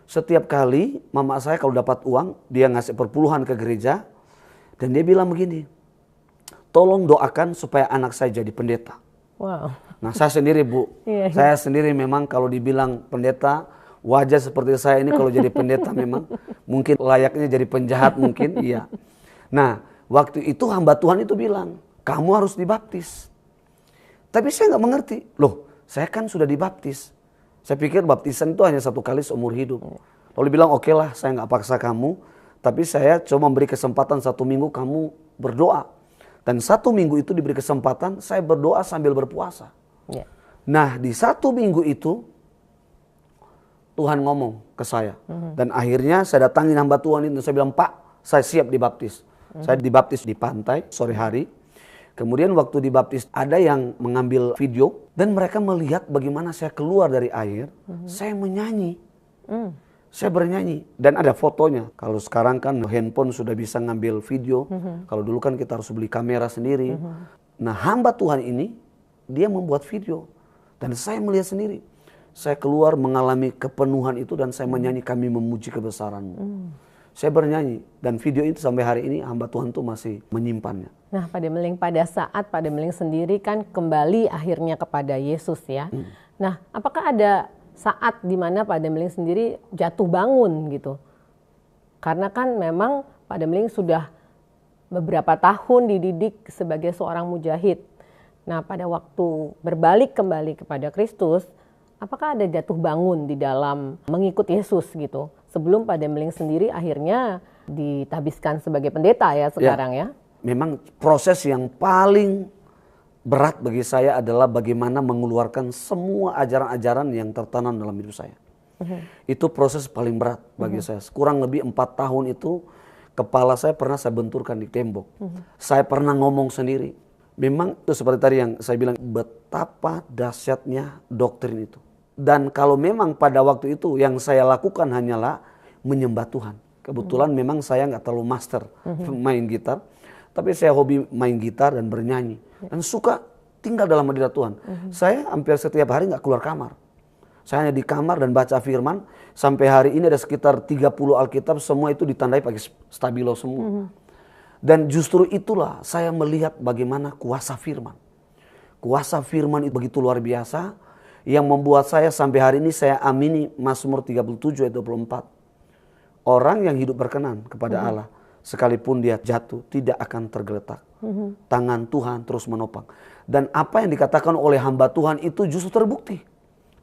Setiap kali mama saya kalau dapat uang, dia ngasih perpuluhan ke gereja. Dan dia bilang begini, tolong doakan supaya anak saya jadi pendeta. Nah saya sendiri Bu, saya sendiri memang kalau dibilang pendeta, wajah seperti saya ini kalau jadi pendeta memang mungkin layaknya jadi penjahat mungkin, iya. Nah waktu itu hamba Tuhan itu bilang, kamu harus dibaptis. Tapi saya nggak mengerti, loh saya kan sudah dibaptis. Saya pikir baptisan itu hanya satu kali seumur hidup. Lalu bilang, oke lah saya nggak paksa kamu, tapi saya coba memberi kesempatan 1 minggu kamu berdoa. Dan 1 minggu itu diberi kesempatan saya berdoa sambil berpuasa. Nah di 1 minggu itu Tuhan ngomong ke saya. Dan akhirnya saya datangin hamba Tuhan itu. Saya bilang, Pak saya siap dibaptis. Saya dibaptis di pantai sore hari. Kemudian waktu dibaptis ada yang mengambil video. Dan mereka melihat bagaimana saya keluar dari air. Saya menyanyi. Saya bernyanyi dan ada fotonya. Kalau sekarang kan handphone sudah bisa ngambil video. Kalau dulu kan kita harus beli kamera sendiri. Nah hamba Tuhan ini, dia membuat video. Dan saya melihat sendiri. saya keluar mengalami kepenuhan itu dan saya menyanyi kami memuji kebesaran-Mu. Saya bernyanyi dan video itu sampai hari ini hamba Tuhan tuh masih menyimpannya. Nah, Pak Demeling, pada saat Pak Demeling sendiri kan kembali akhirnya kepada Yesus ya. Nah, apakah ada saat di mana Pak Demeling sendiri jatuh bangun gitu? Karena kan memang Pak Demeling sudah beberapa tahun dididik sebagai seorang mujahid. Nah, pada waktu berbalik kembali kepada Kristus, apakah ada jatuh bangun di dalam mengikut Yesus gitu? Sebelum Pak Demeling sendiri akhirnya ditabiskan sebagai pendeta ya sekarang ya. Memang proses yang paling berat bagi saya adalah bagaimana mengeluarkan semua ajaran-ajaran yang tertanam dalam hidup saya. Itu proses paling berat bagi saya. Kurang lebih 4 tahun itu kepala saya pernah saya benturkan di tembok. Saya pernah ngomong sendiri. Memang itu seperti tadi yang saya bilang, betapa dahsyatnya doktrin itu. Dan kalau memang pada waktu itu yang saya lakukan hanyalah menyembah Tuhan. Kebetulan memang saya nggak terlalu master main gitar. Tapi saya hobi main gitar dan bernyanyi. Dan suka tinggal dalam hadirat Tuhan. Saya hampir setiap hari nggak keluar kamar. Saya hanya di kamar dan baca firman. Sampai hari ini ada sekitar 30 Alkitab, semua itu ditandai pakai stabilo semua. Dan justru itulah saya melihat bagaimana kuasa firman. Kuasa firman itu begitu luar biasa. Yang membuat saya sampai hari ini saya amini Mazmur 37 ayat 24. Orang yang hidup berkenan kepada Allah, sekalipun dia jatuh, tidak akan tergeletak. Tangan Tuhan terus menopang. Dan apa yang dikatakan oleh hamba Tuhan itu justru terbukti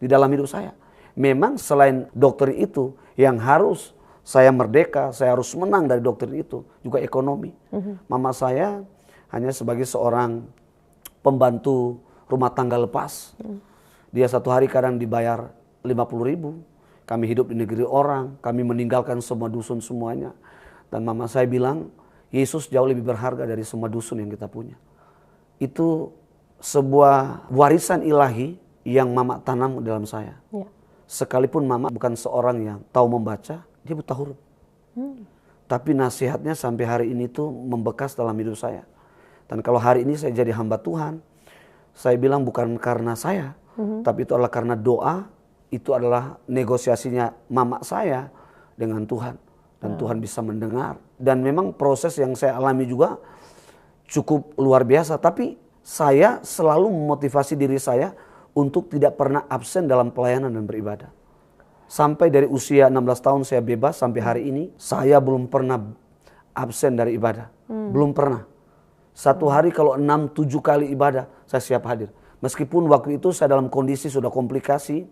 di dalam hidup saya. Memang selain doktrin itu, yang harus saya merdeka, saya harus menang dari doktrin itu, juga ekonomi. Mama saya hanya sebagai seorang pembantu rumah tangga lepas. Dia satu hari kadang dibayar 50.000. Kami hidup di negeri orang, kami meninggalkan semua dusun semuanya. Dan mama saya bilang, Yesus jauh lebih berharga dari semua dusun yang kita punya. Itu sebuah warisan ilahi yang mama tanam dalam saya. Ya. Sekalipun mama bukan seorang yang tahu membaca, dia buta huruf. Tapi nasihatnya sampai hari ini tuh membekas dalam hidup saya. Dan kalau hari ini saya jadi hamba Tuhan, saya bilang bukan karena saya, tapi itu adalah karena doa, itu adalah negosiasinya mama saya dengan Tuhan. Dan Tuhan bisa mendengar. Dan memang proses yang saya alami juga cukup luar biasa. Tapi saya selalu memotivasi diri saya untuk tidak pernah absen dalam pelayanan dan beribadah. Sampai dari usia 16 tahun saya bebas sampai hari ini, saya belum pernah absen dari ibadah. Belum pernah. Satu hari kalau 6-7 kali ibadah, saya siap hadir. Meskipun waktu itu saya dalam kondisi sudah komplikasi,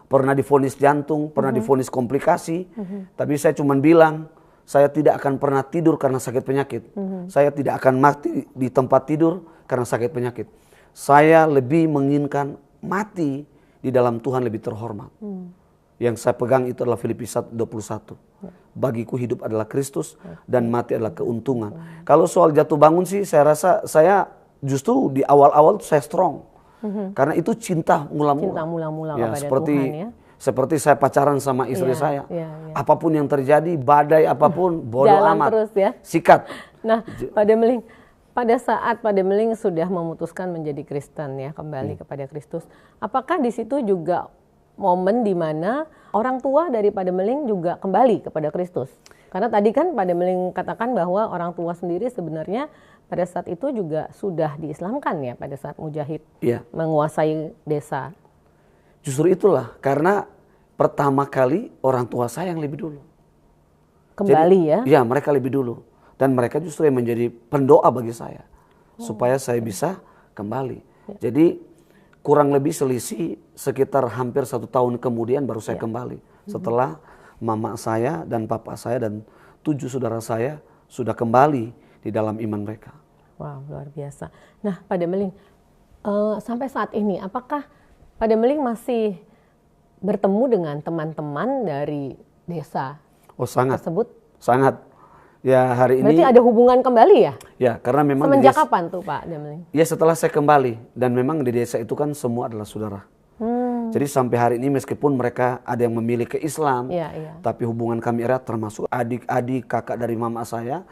pernah divonis jantung, pernah divonis komplikasi, tapi saya cuma bilang, saya tidak akan pernah tidur karena sakit penyakit. Saya tidak akan mati di tempat tidur karena sakit penyakit. Saya lebih menginginkan mati di dalam Tuhan lebih terhormat. Yang saya pegang itu adalah Filipi 1:21. Bagiku hidup adalah Kristus dan mati adalah keuntungan. Kalau soal jatuh bangun sih saya rasa saya justru di awal-awal saya strong. Karena itu cinta mula-mula. Cinta mula-mula ya, kepada seperti, Tuhan ya. Seperti saya pacaran sama istri saya. Apapun yang terjadi, badai apapun, bodoh jalan amat. Terus ya. Sikat. Nah, Pak Demeling, pada saat Pak Demeling sudah memutuskan menjadi Kristen ya, kembali kepada Kristus. Apakah di situ juga momen di mana orang tua dari Pak Demeling juga kembali kepada Kristus? Karena tadi kan Pak Demeling katakan bahwa orang tua sendiri sebenarnya pada saat itu juga sudah diislamkan ya, pada saat mujahid menguasai desa. Justru itulah, karena pertama kali orang tua saya yang lebih dulu. Kembali. Jadi, ya mereka lebih dulu. Dan mereka justru yang menjadi pendoa bagi saya. Supaya saya bisa kembali. Jadi kurang lebih selisih sekitar hampir 1 tahun kemudian baru saya kembali. Setelah mama saya dan papa saya dan 7 saudara saya sudah kembali di dalam iman mereka. Wow, luar biasa. Nah, Pak Demeling, sampai saat ini apakah Pak Demeling masih bertemu dengan teman-teman dari desa tersebut? Sangat. Ya, hari ini. Berarti ada hubungan kembali ya? Ya, karena memang semenjak kapan tuh Pak Demeling? Ya, setelah saya kembali dan memang di desa itu kan semua adalah saudara. Jadi sampai hari ini meskipun mereka ada yang memilih ke Islam, tapi hubungan kami erat termasuk adik-adik kakak dari mama saya.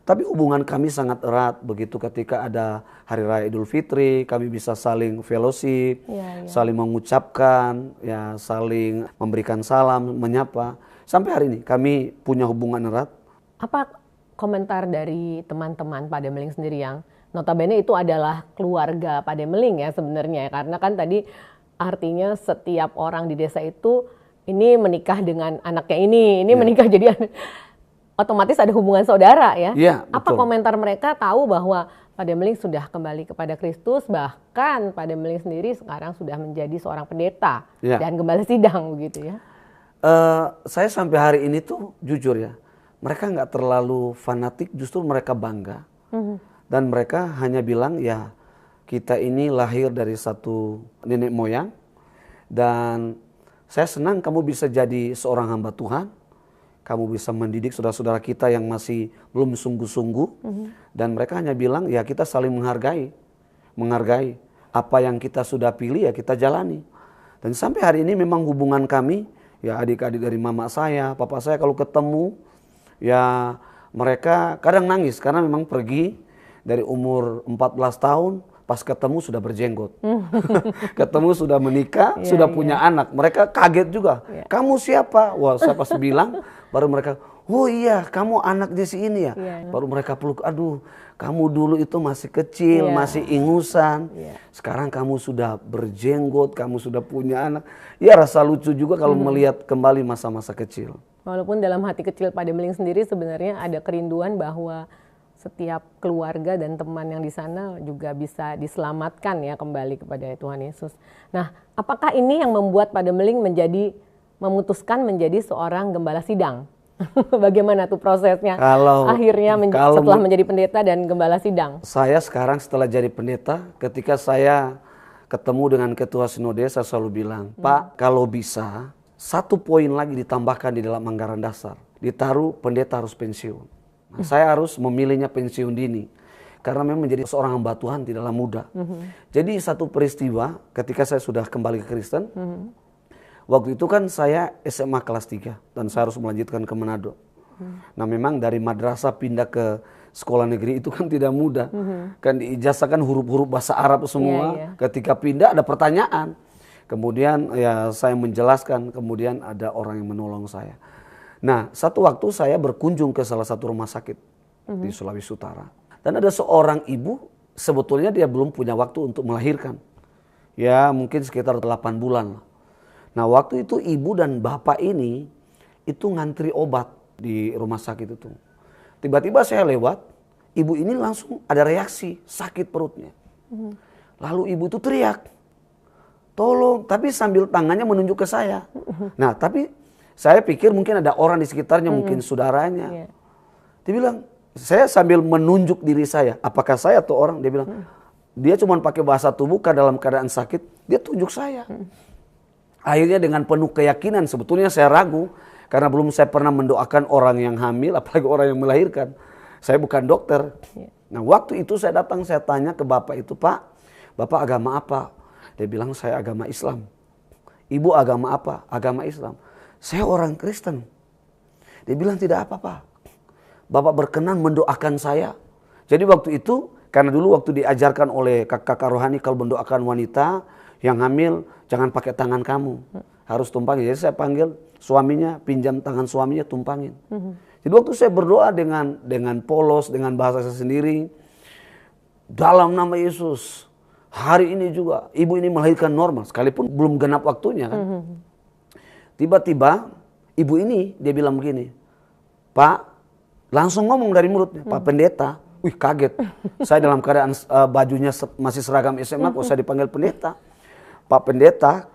Tapi hubungan kami sangat erat. Begitu ketika ada Hari Raya Idul Fitri, kami bisa saling fellowship, saling mengucapkan, ya saling memberikan salam, menyapa. Sampai hari ini kami punya hubungan erat. Apa komentar dari teman-teman Pak Demeling sendiri yang notabene itu adalah keluarga Pak Demeling ya sebenarnya, karena kan tadi artinya setiap orang di desa itu ini menikah dengan anaknya ini menikah jadi otomatis ada hubungan saudara ya. Iya, apa betul. komentar mereka tahu bahwa Pak Demeling sudah kembali kepada Kristus, bahkan Pak Demeling sendiri sekarang sudah menjadi seorang pendeta dan gembala sidang begitu ya? Saya sampai hari ini tuh jujur ya, mereka nggak terlalu fanatik, justru mereka bangga. Dan mereka hanya bilang ya kita ini lahir dari satu nenek moyang dan saya senang kamu bisa jadi seorang hamba Tuhan. Kamu bisa mendidik saudara-saudara kita yang masih belum sungguh-sungguh. Dan mereka hanya bilang ya kita saling menghargai. Menghargai apa yang kita sudah pilih ya kita jalani. Dan sampai hari ini memang hubungan kami, ya adik-adik dari mama saya, papa saya kalau ketemu ya mereka kadang nangis karena memang pergi dari umur 14 tahun. Pas ketemu sudah berjenggot, ketemu sudah menikah, sudah punya anak. Mereka kaget juga. Kamu siapa? Wah, saya pas bilang, baru mereka, oh iya, kamu anaknya si ini ya. Baru mereka peluk, aduh, kamu dulu itu masih kecil, masih ingusan. Sekarang kamu sudah berjenggot, kamu sudah punya anak. Ya rasa lucu juga kalau melihat kembali masa-masa kecil. Walaupun dalam hati kecil Pak Demeling sendiri sebenarnya ada kerinduan bahwa setiap keluarga dan teman yang di sana juga bisa diselamatkan ya kembali kepada Tuhan Yesus. Nah, apakah ini yang membuat Pak Demeling memutuskan menjadi seorang gembala sidang? Bagaimana tuh prosesnya? Akhirnya setelah menjadi pendeta dan gembala sidang. Saya sekarang setelah jadi pendeta, ketika saya ketemu dengan ketua sinode, saya selalu bilang, Pak, kalau bisa 1 poin lagi ditambahkan di dalam anggaran dasar, ditaruh pendeta harus pensiun. Nah, saya harus memilihnya pensiun dini karena memang menjadi seorang hamba Tuhan tidaklah mudah. Jadi satu peristiwa ketika saya sudah kembali ke Kristen, waktu itu kan saya SMA kelas 3 dan saya harus melanjutkan ke Manado. Nah memang dari madrasah pindah ke sekolah negeri itu kan tidak mudah. Kan diijazahkan huruf-huruf bahasa Arab semua. Ketika pindah ada pertanyaan. Kemudian ya saya menjelaskan, kemudian ada orang yang menolong saya. Nah, satu waktu saya berkunjung ke salah satu rumah sakit di Sulawesi Utara. Dan ada seorang ibu, sebetulnya dia belum punya waktu untuk melahirkan. Ya, mungkin sekitar 8 bulan lah. Nah, waktu itu ibu dan bapak ini, itu ngantri obat di rumah sakit itu. Tiba-tiba saya lewat, ibu ini langsung ada reaksi, sakit perutnya. Lalu ibu itu teriak, tolong, tapi sambil tangannya menunjuk ke saya. Nah, tapi saya pikir mungkin ada orang di sekitarnya, mungkin saudaranya. Dia bilang, saya sambil menunjuk diri saya, apakah saya atau orang? Dia bilang, dia cuma pakai bahasa tubuh dalam keadaan sakit, dia tunjuk saya. Akhirnya dengan penuh keyakinan, sebetulnya saya ragu, karena belum saya pernah mendoakan orang yang hamil, apalagi orang yang melahirkan. Saya bukan dokter. Nah waktu itu saya datang, saya tanya ke bapak itu, Pak, bapak agama apa? Dia bilang, saya agama Islam. Ibu agama apa? Agama Islam. Saya orang Kristen. Dia bilang tidak apa-apa. Bapak berkenan mendoakan saya. Jadi waktu itu, karena dulu waktu diajarkan oleh kakak rohani kalau mendoakan wanita yang hamil, jangan pakai tangan kamu. Harus tumpangin. Jadi saya panggil suaminya, pinjam tangan suaminya, tumpangin. Jadi waktu saya berdoa dengan polos, dengan bahasa saya sendiri. Dalam nama Yesus, hari ini juga ibu ini melahirkan normal. Sekalipun belum genap waktunya kan. Tiba-tiba ibu ini dia bilang begini, Pak, langsung ngomong dari mulutnya, Pak Pendeta. Wih kaget, saya dalam keadaan bajunya masih seragam SMA kok saya dipanggil pendeta. Pak Pendeta,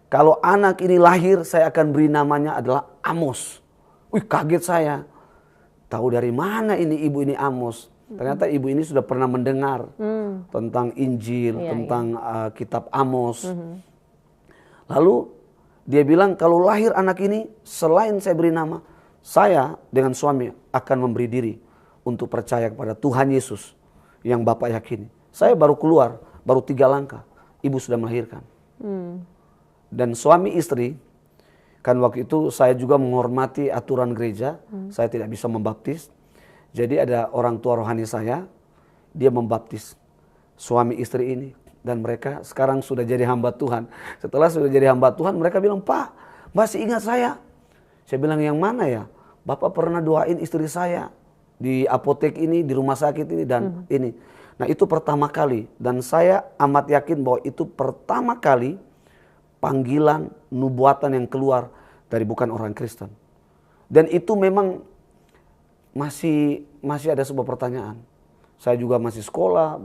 kalau anak ini lahir saya akan beri namanya adalah Amos. Wih kaget saya, tahu dari mana ini ibu ini Amos. Ternyata ibu ini sudah pernah mendengar tentang Injil, tentang kitab Amos. Lalu dia bilang kalau lahir anak ini selain saya beri nama, saya dengan suami akan memberi diri untuk percaya kepada Tuhan Yesus yang Bapak yakini. Saya baru keluar, baru 3 langkah, ibu sudah melahirkan. Dan suami istri, kan waktu itu saya juga menghormati aturan gereja, saya tidak bisa membaptis. Jadi ada orang tua rohani saya, dia membaptis suami istri ini. Dan mereka sekarang sudah jadi hamba Tuhan. Setelah sudah jadi hamba Tuhan, mereka bilang, Pak, masih ingat saya? Saya bilang, yang mana ya? Bapak pernah doain istri saya di apotek ini, di rumah sakit ini, dan ini. Nah itu pertama kali. Dan saya amat yakin bahwa itu pertama kali panggilan nubuatan yang keluar dari bukan orang Kristen. Dan itu memang masih ada sebuah pertanyaan. Saya juga masih sekolah,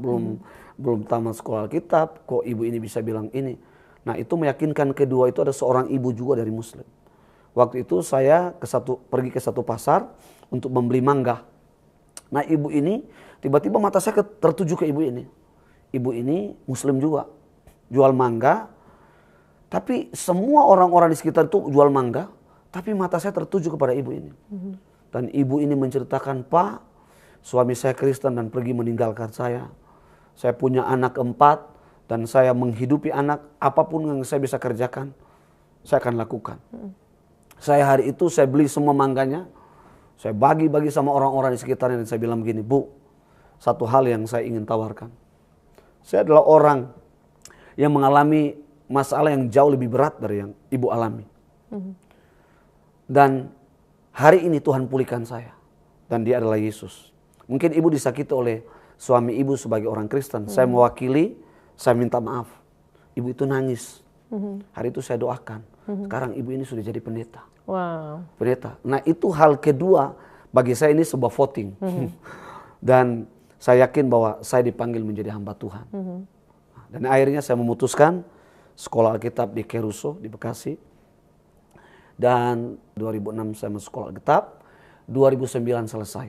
belum tamat sekolah Alkitab, kok ibu ini bisa bilang ini. Nah itu meyakinkan. Kedua itu ada seorang ibu juga dari Muslim. Waktu itu saya pergi ke satu pasar untuk membeli mangga. Nah ibu ini, tiba-tiba mata saya tertuju ke ibu ini. Ibu ini Muslim juga, jual mangga. Tapi semua orang-orang di sekitar itu jual mangga, tapi mata saya tertuju kepada ibu ini. Dan ibu ini menceritakan, Pak, suami saya Kristen dan pergi meninggalkan saya. Saya punya anak 4 dan saya menghidupi anak, apapun yang saya bisa kerjakan, saya akan lakukan. Saya hari itu saya beli semua mangganya, saya bagi-bagi sama orang-orang di sekitarnya dan saya bilang begini, Bu, satu hal yang saya ingin tawarkan. Saya adalah orang yang mengalami masalah yang jauh lebih berat dari yang ibu alami. Dan hari ini Tuhan pulihkan saya. Dan dia adalah Yesus. Mungkin ibu disakiti oleh suami ibu sebagai orang Kristen. Saya mewakili, saya minta maaf. Ibu itu nangis. Hari itu saya doakan. Sekarang ibu ini sudah jadi pendeta. Wow. Pendeta. Nah itu hal kedua, bagi saya ini sebuah voting. Dan saya yakin bahwa saya dipanggil menjadi hamba Tuhan. Dan akhirnya saya memutuskan sekolah Alkitab di Keruso, di Bekasi. Dan 2006 saya masuk sekolah Alkitab, 2009 selesai.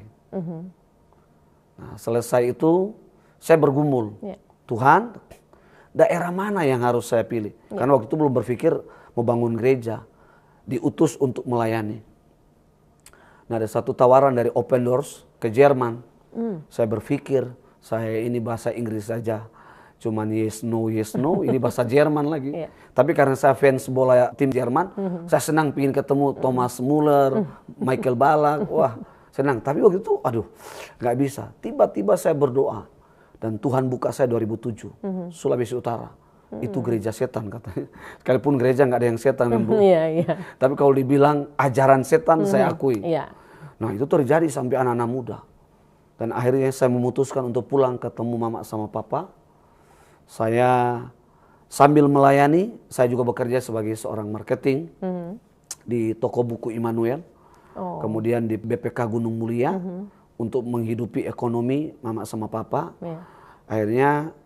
Nah, selesai itu saya bergumul. Tuhan, daerah mana yang harus saya pilih? Karena waktu itu belum berpikir mau bangun gereja, diutus untuk melayani. Nah ada satu tawaran dari Open Doors ke Jerman. Saya berpikir, saya ini bahasa Inggris saja. Cuman yes no, ini bahasa Jerman lagi. Tapi karena saya fans bola tim Jerman, saya senang pingin ketemu Thomas Muller, Michael Ballack, wah senang. Tapi waktu itu, aduh nggak bisa. Tiba-tiba saya berdoa dan Tuhan buka saya 2007, Sulawesi Utara. Itu gereja setan katanya. Sekalipun gereja nggak ada yang setan kan Bu. Tapi kalau dibilang ajaran setan saya akui. Nah itu terjadi sampai anak-anak muda. Dan akhirnya saya memutuskan untuk pulang ketemu mama sama papa. Saya sambil melayani, saya juga bekerja sebagai seorang marketing di toko buku Immanuel, kemudian di BPK Gunung Mulia untuk menghidupi ekonomi mama sama papa. Akhirnya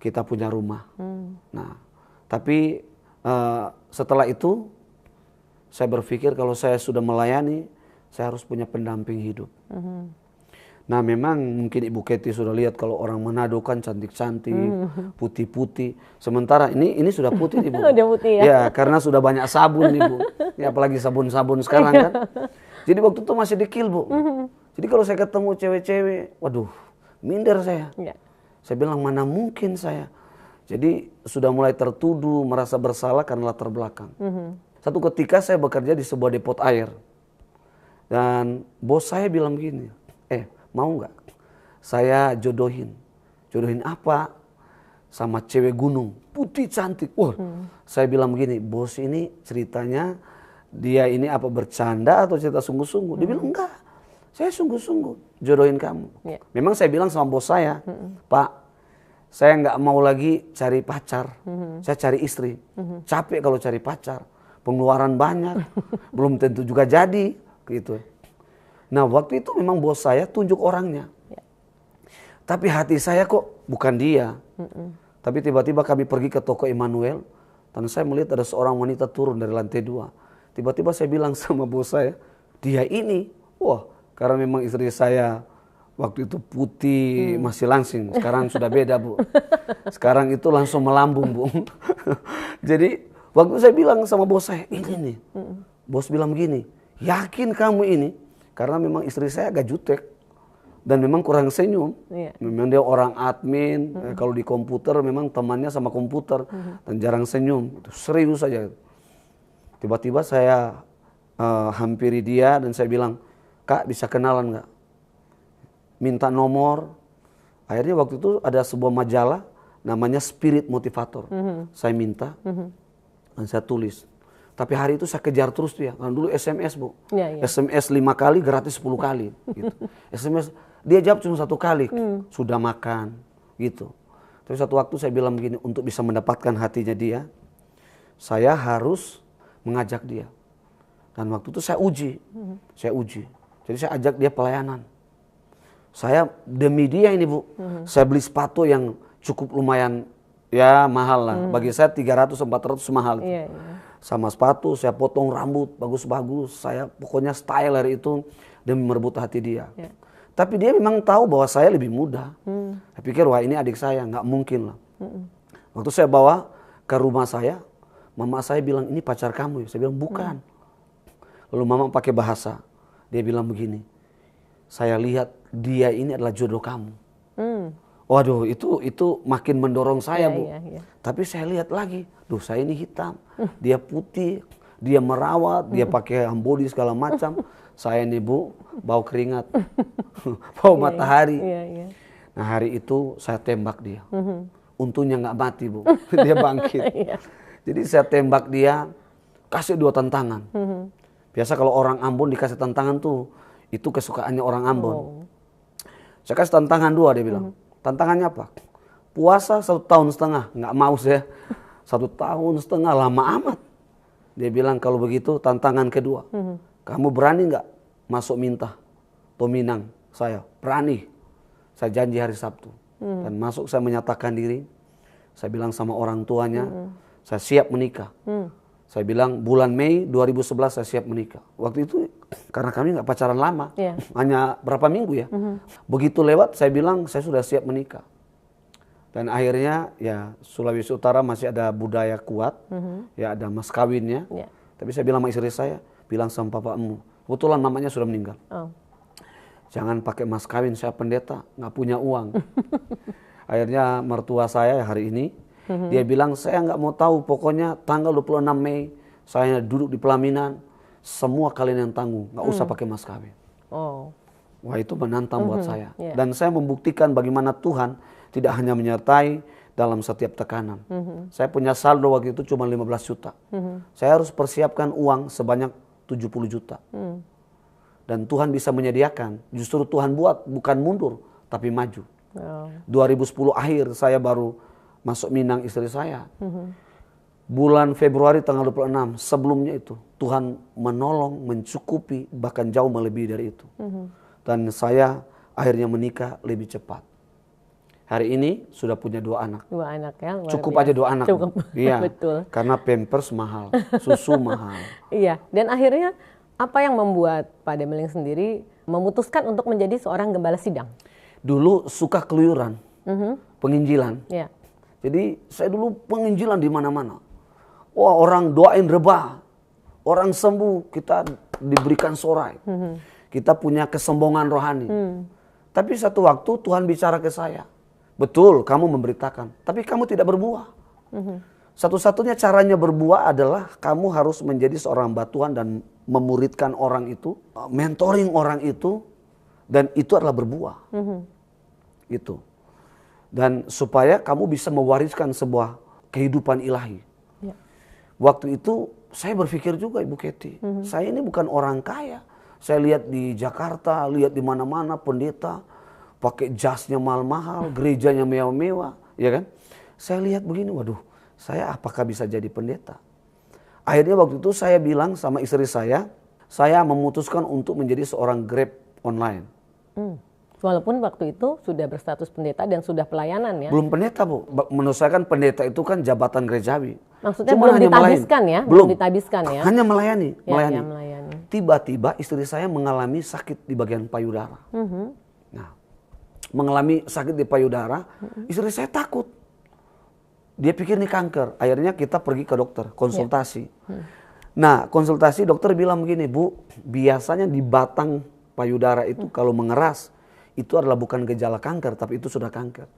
kita punya rumah. Nah, tapi setelah itu saya berpikir kalau saya sudah melayani, saya harus punya pendamping hidup. Nah memang mungkin Ibu Kety sudah lihat kalau orang Manado kan cantik-cantik, putih-putih. Sementara ini sudah putih Ibu. Udah putih ya? Ya karena sudah banyak sabun Ibu. Ya apalagi sabun-sabun sekarang kan. Jadi waktu itu masih dekil Bu. Jadi kalau saya ketemu cewek-cewek, waduh minder saya. Saya bilang mana mungkin saya. Jadi sudah mulai tertuduh, merasa bersalah karena latar belakang. Satu ketika saya bekerja di sebuah depot air. Dan bos saya bilang begini, mau nggak saya jodohin apa sama cewek gunung putih cantik. Saya bilang begini, bos ini ceritanya dia ini apa bercanda atau cerita sungguh-sungguh? Dia bilang enggak, saya sungguh-sungguh jodohin kamu. Memang saya bilang sama bos saya, Pak, saya nggak mau lagi cari pacar, saya cari istri. Capek kalau cari pacar, pengeluaran banyak, belum tentu juga jadi gitu. Nah waktu itu memang bos saya tunjuk orangnya. Tapi hati saya kok bukan dia. Tapi tiba-tiba kami pergi ke toko Immanuel. Dan saya melihat ada seorang wanita turun dari lantai 2. Tiba-tiba saya bilang sama bos saya, dia ini. Wah karena memang istri saya waktu itu putih masih langsing. Sekarang sudah beda Bu. Sekarang itu langsung melambung Bu. Jadi waktu saya bilang sama bos saya, ini nih. Bos bilang begini, yakin kamu ini? Karena memang istri saya agak jutek dan memang kurang senyum. Memang dia orang admin, kalau di komputer memang temannya sama komputer dan jarang senyum. Itu serius saja. Tiba-tiba saya hampiri dia dan saya bilang, Kak bisa kenalan nggak? minta nomor. Akhirnya waktu itu ada sebuah majalah namanya Spirit Motivator. Saya minta dan saya tulis. Tapi hari itu saya kejar terus dia. Kan dulu SMS, Bu. SMS 5 kali gratis 10 kali gitu. SMS dia jawab cuma 1 kali. Sudah makan gitu. Tapi satu waktu saya bilang begini, untuk bisa mendapatkan hatinya dia, saya harus mengajak dia. Dan waktu itu saya uji. Jadi saya ajak dia pelayanan. Saya demi dia ini, Bu. Saya beli sepatu yang cukup lumayan ya mahal lah. Bagi saya 300-400 mahal. Sama sepatu, saya potong rambut bagus-bagus. Saya pokoknya style hari itu demi merebut hati dia. Tapi dia memang tahu bahwa saya lebih muda. Saya pikir, wah ini adik saya, nggak mungkin lah. Waktu saya bawa ke rumah saya, mama saya bilang, ini pacar kamu ya? Saya bilang, bukan. Lalu mama pakai bahasa. Dia bilang begini, saya lihat dia ini adalah jodoh kamu. Waduh, itu makin mendorong saya, Bu. Tapi saya lihat lagi, duh saya ini hitam, dia putih, dia merawat, dia pakai handbody segala macam. Saya ini, Bu, bau keringat, bau matahari. Nah hari itu saya tembak dia. Untungnya nggak mati, Bu. Dia bangkit. Jadi saya tembak dia, kasih 2 tantangan. Biasa kalau orang Ambon dikasih tantangan tuh, itu kesukaannya orang Ambon. Saya kasih tantangan 2, dia bilang. Tantangannya apa? Puasa 1,5 tahun. Nggak mau saya. 1,5 tahun lama amat. Dia bilang, kalau begitu tantangan kedua. Kamu berani nggak masuk minta Tominang saya? Berani. Saya janji hari Sabtu. Dan masuk saya menyatakan diri. Saya bilang sama orang tuanya, saya siap menikah. Saya bilang bulan Mei 2011 saya siap menikah. Waktu itu karena kami nggak pacaran lama, hanya berapa minggu ya. Begitu lewat saya bilang saya sudah siap menikah. Dan akhirnya ya Sulawesi Utara masih ada budaya kuat, ya ada mas kawinnya. Tapi saya bilang sama istri saya, bilang sama papamu, kebetulan mamanya sudah meninggal. Jangan pakai mas kawin, saya pendeta, nggak punya uang. Akhirnya mertua saya hari ini, dia bilang saya nggak mau tahu, pokoknya tanggal 26 Mei saya duduk di pelaminan, semua kalian yang tanggung, nggak usah pakai mas kawin. Wah itu menantang buat saya. Dan saya membuktikan bagaimana Tuhan tidak hanya menyertai dalam setiap tekanan. Saya punya saldo waktu itu cuma 15 juta. Saya harus persiapkan uang sebanyak 70 juta. Dan Tuhan bisa menyediakan, justru Tuhan buat bukan mundur, tapi maju. 2010 akhir saya baru masuk Minang istri saya. Bulan Februari tanggal 26, sebelumnya itu Tuhan menolong, mencukupi, bahkan jauh melebihi dari itu. Dan saya akhirnya menikah lebih cepat. Hari ini sudah punya 2 anak. 2 anak ya. Cukup aja 2 anak. Cukup. Iya. Betul. Karena pampers mahal, susu mahal. Iya. Dan akhirnya apa yang membuat Pak Demeling sendiri memutuskan untuk menjadi seorang gembala sidang? Dulu suka keluyuran, penginjilan. Iya. Jadi saya dulu penginjilan di mana-mana. Wah orang doain rebah, orang sembuh, kita diberikan sorai. Kita punya kesombongan rohani. Tapi satu waktu Tuhan bicara ke saya. Betul kamu memberitakan, tapi kamu tidak berbuah. Satu-satunya caranya berbuah adalah kamu harus menjadi seorang hamba Tuhan dan memuridkan orang itu, mentoring orang itu, dan itu adalah berbuah. Gitu. Dan supaya kamu bisa mewariskan sebuah kehidupan ilahi. Waktu itu saya berpikir juga Ibu Kety, saya ini bukan orang kaya. Saya lihat di Jakarta, lihat di mana-mana pendeta pakai jasnya mahal-mahal, gerejanya mewah-mewah, ya kan? Saya lihat begini, waduh, saya apakah bisa jadi pendeta? Akhirnya waktu itu saya bilang sama istri saya memutuskan untuk menjadi seorang Grab online. Walaupun waktu itu sudah berstatus pendeta dan sudah pelayanan ya? Belum pendeta, Bu. Menurut saya kan pendeta itu kan jabatan gerejawi. Maksudnya belum ditabiskan ya? Belum ditabiskan ya? Hanya melayani. melayani. Tiba-tiba istri saya mengalami sakit di bagian payudara. Nah, mengalami sakit di payudara, istri saya takut. Dia pikir ini kanker. Akhirnya kita pergi ke dokter, konsultasi. Nah, konsultasi dokter bilang begini, Bu, biasanya di batang payudara itu kalau mengeras, itu adalah bukan gejala kanker, tapi itu sudah kanker.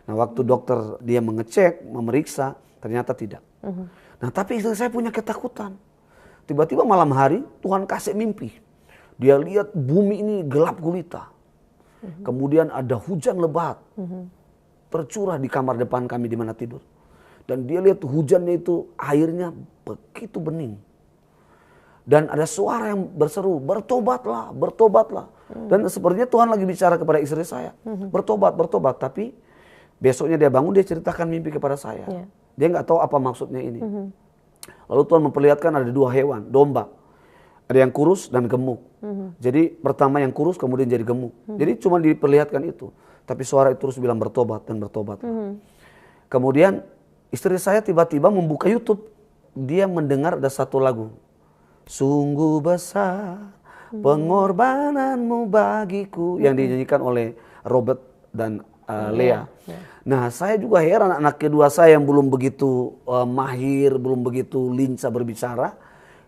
Nah, waktu dokter dia mengecek, memeriksa, ternyata tidak. Nah, tapi istri saya punya ketakutan. Tiba-tiba malam hari Tuhan kasih mimpi. Dia lihat bumi ini gelap gulita. Kemudian ada hujan lebat tercurah di kamar depan kami di mana tidur. Dan dia lihat hujannya itu airnya begitu bening. Dan ada suara yang berseru, bertobatlah, bertobatlah. Dan sepertinya Tuhan lagi bicara kepada istri saya, bertobat, bertobat. Tapi besoknya dia bangun, dia ceritakan mimpi kepada saya. Dia nggak tahu apa maksudnya ini. Lalu Tuhan memperlihatkan ada 2 hewan, domba. Ada yang kurus dan gemuk. Jadi pertama yang kurus kemudian jadi gemuk. Jadi cuma diperlihatkan itu. Tapi suara itu terus bilang bertobat dan bertobat. Kemudian istri saya tiba-tiba membuka YouTube. Dia mendengar ada satu lagu. Sungguh besar pengorbananmu bagiku. Yang dinyanyikan oleh Robert dan Lea. Nah saya juga heran anak kedua saya yang belum begitu mahir, belum begitu lincah berbicara.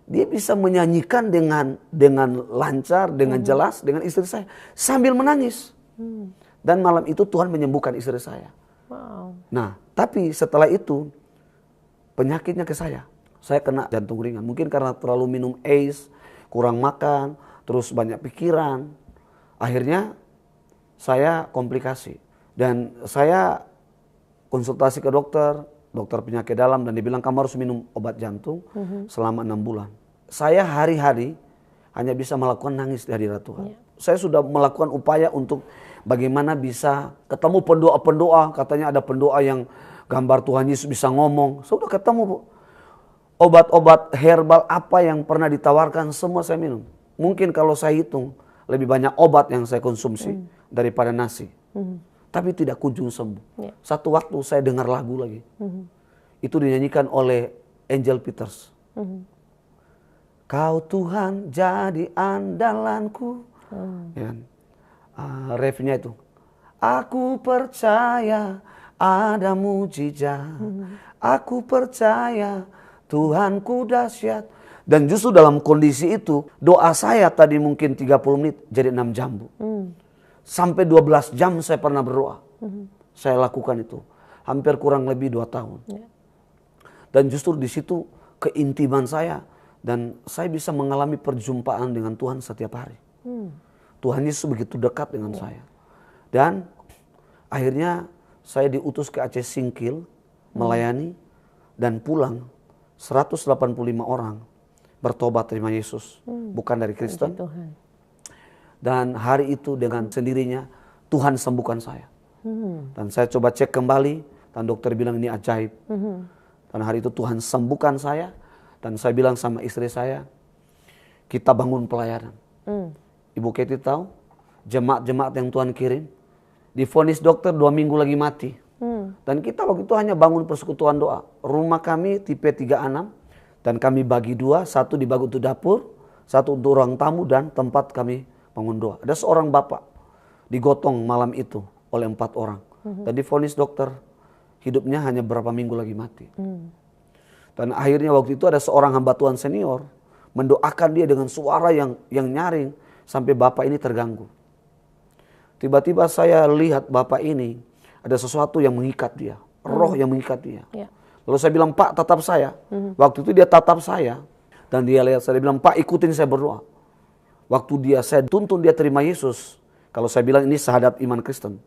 Dia bisa menyanyikan dengan lancar, dengan jelas, dengan istri saya. Sambil menangis. Dan malam itu Tuhan menyembuhkan istri saya. Wow. Nah, tapi setelah itu penyakitnya ke saya. Saya kena jantung ringan. Mungkin karena terlalu minum ACE, kurang makan, terus banyak pikiran. Akhirnya saya komplikasi. Dan saya konsultasi ke dokter penyakit dalam, dan dibilang kamu harus minum obat jantung selama 6 bulan. Saya hari-hari hanya bisa melakukan nangis di hadirat Tuhan. Saya sudah melakukan upaya untuk bagaimana bisa ketemu pendoa-pendoa. Katanya ada pendoa yang gambar Tuhan Yesus bisa ngomong. Saya udah ketemu, Bu. Obat-obat herbal apa yang pernah ditawarkan semua saya minum. Mungkin kalau saya hitung lebih banyak obat yang saya konsumsi daripada nasi. Tapi tidak kunjung sembuh. Satu waktu saya dengar lagu lagi. Itu dinyanyikan oleh Angel Peters. Kau Tuhan jadi andalanku. Ya. Refnya itu. Aku percaya ada mujizat. Aku percaya Tuhanku dahsyat. Dan justru dalam kondisi itu doa saya tadi mungkin 30 menit jadi 6 jam, Bu. Sampai 12 jam saya pernah berdoa. Saya lakukan itu. Hampir kurang lebih 2 tahun. Dan justru di situ keintiman saya. Dan saya bisa mengalami perjumpaan dengan Tuhan setiap hari. Tuhan Yesus begitu dekat dengan saya. Dan akhirnya saya diutus ke Aceh Singkil. Melayani. Dan pulang 185 orang bertobat terima Yesus. Bukan dari Kristen. Dan hari itu dengan sendirinya Tuhan sembuhkan saya. Dan saya coba cek kembali. Dan dokter bilang ini ajaib. Dan hari itu Tuhan sembuhkan saya. Dan saya bilang sama istri saya, kita bangun pelayanan. Ibu Keti tahu, jemaat-jemaat yang Tuhan kirim, divonis dokter 2 minggu lagi mati. Dan kita waktu itu hanya bangun persekutuan doa. Rumah kami tipe 36, dan kami bagi 2, satu dibagi untuk dapur, satu untuk ruang tamu, dan tempat kami bangun doa. Ada seorang bapak digotong malam itu oleh 4 orang. Dan divonis dokter, hidupnya hanya berapa minggu lagi mati. Dan akhirnya waktu itu ada seorang hamba Tuhan senior mendoakan dia dengan suara yang nyaring sampai bapak ini terganggu. Tiba-tiba saya lihat bapak ini ada sesuatu yang mengikat dia, roh yang mengikat dia. Lalu saya bilang, Pak tatap saya. Waktu itu dia tatap saya dan dia lihat saya, dia bilang, Pak ikutin saya berdoa. Waktu saya tuntun dia terima Yesus. Kalau saya bilang ini syahadat iman Kristen.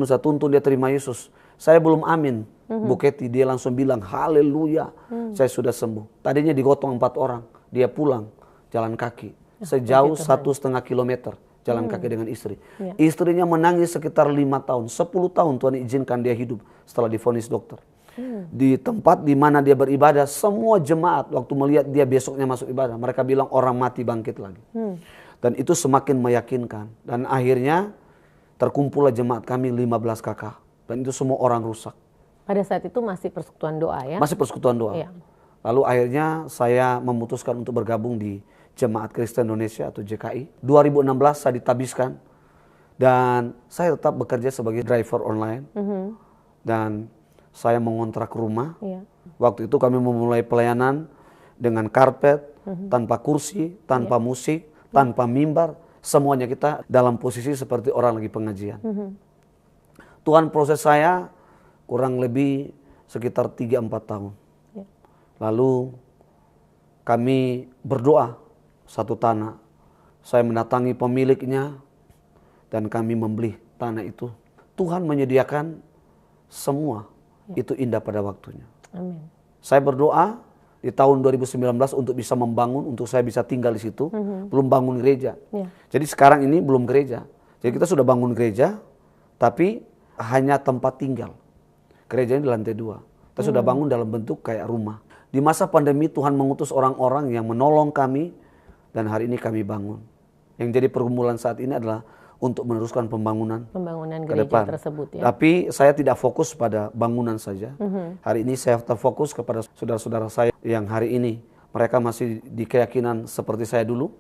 Saya tuntun dia terima Yesus. Saya belum amin. Bu Keti dia langsung bilang haleluya. Saya sudah sembuh. Tadinya digotong 4 orang. Dia pulang jalan kaki. Sejauh 1,5 kilometer jalan kaki dengan istri. Istrinya menangis sekitar 5 tahun. 10 tahun Tuhan izinkan dia hidup setelah divonis dokter. Di tempat di mana dia beribadah, semua jemaat waktu melihat dia besoknya masuk ibadah, mereka bilang orang mati bangkit lagi. Dan itu semakin meyakinkan. Dan akhirnya terkumpullah jemaat kami 15 kakak. Dan itu semua orang rusak. Pada saat itu masih persekutuan doa ya? Masih persekutuan doa. Lalu akhirnya saya memutuskan untuk bergabung di Jemaat Kristen Indonesia atau JKI. 2016 saya ditabiskan. Dan saya tetap bekerja sebagai driver online. Dan saya mengontrak rumah. Waktu itu kami memulai pelayanan dengan karpet, tanpa kursi, tanpa musik, tanpa mimbar. Semuanya kita dalam posisi seperti orang lagi pengajian. Tuhan proses saya kurang lebih sekitar 3-4 tahun. Lalu kami berdoa satu tanah. Saya mendatangi pemiliknya dan kami membeli tanah itu. Tuhan menyediakan semua itu indah pada waktunya. Amin. Saya berdoa di tahun 2019 untuk bisa membangun, untuk saya bisa tinggal di situ. Belum bangun gereja. Jadi sekarang ini belum gereja. Jadi kita sudah bangun gereja, tapi hanya tempat tinggal. Gerejanya di lantai 2. Kita sudah bangun dalam bentuk kayak rumah. Di masa pandemi Tuhan mengutus orang-orang yang menolong kami, dan hari ini kami bangun. Yang jadi pergumulan saat ini adalah untuk meneruskan pembangunan ke gereja depan tersebut ya. Tapi saya tidak fokus pada bangunan saja. Hari ini saya terfokus kepada saudara-saudara saya yang hari ini mereka masih di keyakinan seperti saya dulu.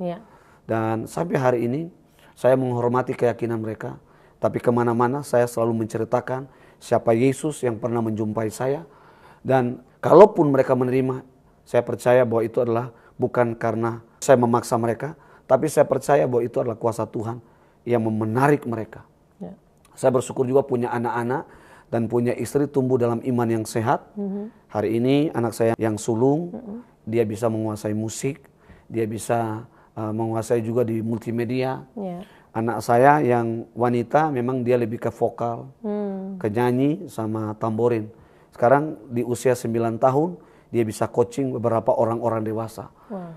Dan sampai hari ini saya menghormati keyakinan mereka. Tapi kemana-mana saya selalu menceritakan siapa Yesus yang pernah menjumpai saya. Dan kalaupun mereka menerima, saya percaya bahwa itu adalah bukan karena saya memaksa mereka, tapi saya percaya bahwa itu adalah kuasa Tuhan yang menarik mereka. Saya bersyukur juga punya anak-anak dan punya istri tumbuh dalam iman yang sehat. Hari ini anak saya yang sulung, dia bisa menguasai musik, dia bisa menguasai juga di multimedia. Anak saya yang wanita memang dia lebih ke vokal, ke nyanyi sama tamborin. Sekarang di usia 9 tahun, dia bisa coaching beberapa orang-orang dewasa.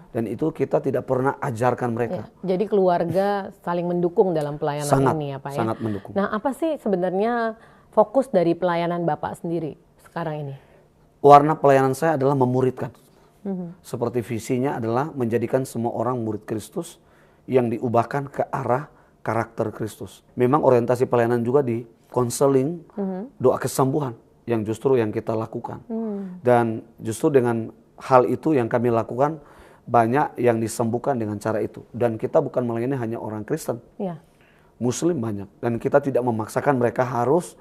Dan itu kita tidak pernah ajarkan mereka. Jadi keluarga saling mendukung dalam pelayanan ini ya Pak ya? Sangat mendukung. Nah apa sih sebenarnya fokus dari pelayanan Bapak sendiri sekarang ini? Warna pelayanan saya adalah memuridkan. Seperti visinya adalah menjadikan semua orang murid Kristus yang diubahkan ke arah karakter Kristus. Memang orientasi pelayanan juga di konseling, doa kesembuhan yang justru yang kita lakukan. Dan justru dengan hal itu yang kami lakukan, banyak yang disembuhkan dengan cara itu. Dan kita bukan melayani hanya orang Kristen, Muslim banyak. Dan kita tidak memaksakan mereka harus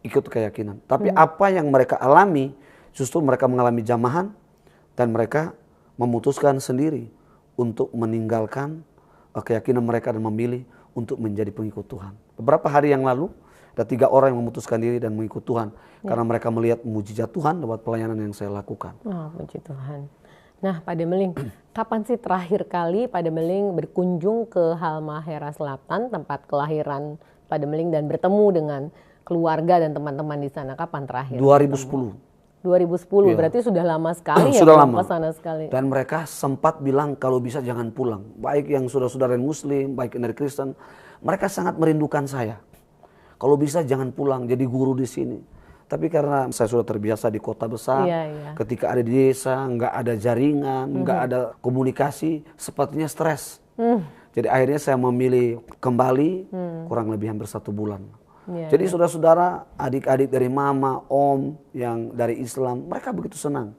ikut keyakinan. Tapi apa yang mereka alami, justru mereka mengalami jamahan dan mereka memutuskan sendiri untuk meninggalkan keyakinan mereka dan memilih untuk menjadi pengikut Tuhan. Beberapa hari yang lalu, ada 3 orang yang memutuskan diri dan mengikut Tuhan. Karena mereka melihat mujizat Tuhan lewat pelayanan yang saya lakukan. Puji Tuhan. Nah Pak Demeling, kapan sih terakhir kali Pak Demeling berkunjung ke Halmahera Selatan, tempat kelahiran Pak Demeling, dan bertemu dengan keluarga dan teman-teman di sana? Kapan terakhir? 2010. 2010, berarti sudah lama sekali sudah lama. ke sana sekali. Dan mereka sempat bilang kalau bisa jangan pulang. Baik yang saudara-saudara yang Muslim, baik yang dari Kristen, mereka sangat merindukan saya. Kalau bisa jangan pulang jadi guru di sini. Tapi karena saya sudah terbiasa di kota besar, ketika ada di desa, nggak ada jaringan, nggak ada komunikasi, sepertinya stres. Jadi akhirnya saya memilih kembali kurang lebih hampir 1 bulan. Jadi saudara-saudara, adik-adik dari mama, om yang dari Islam, mereka begitu senang.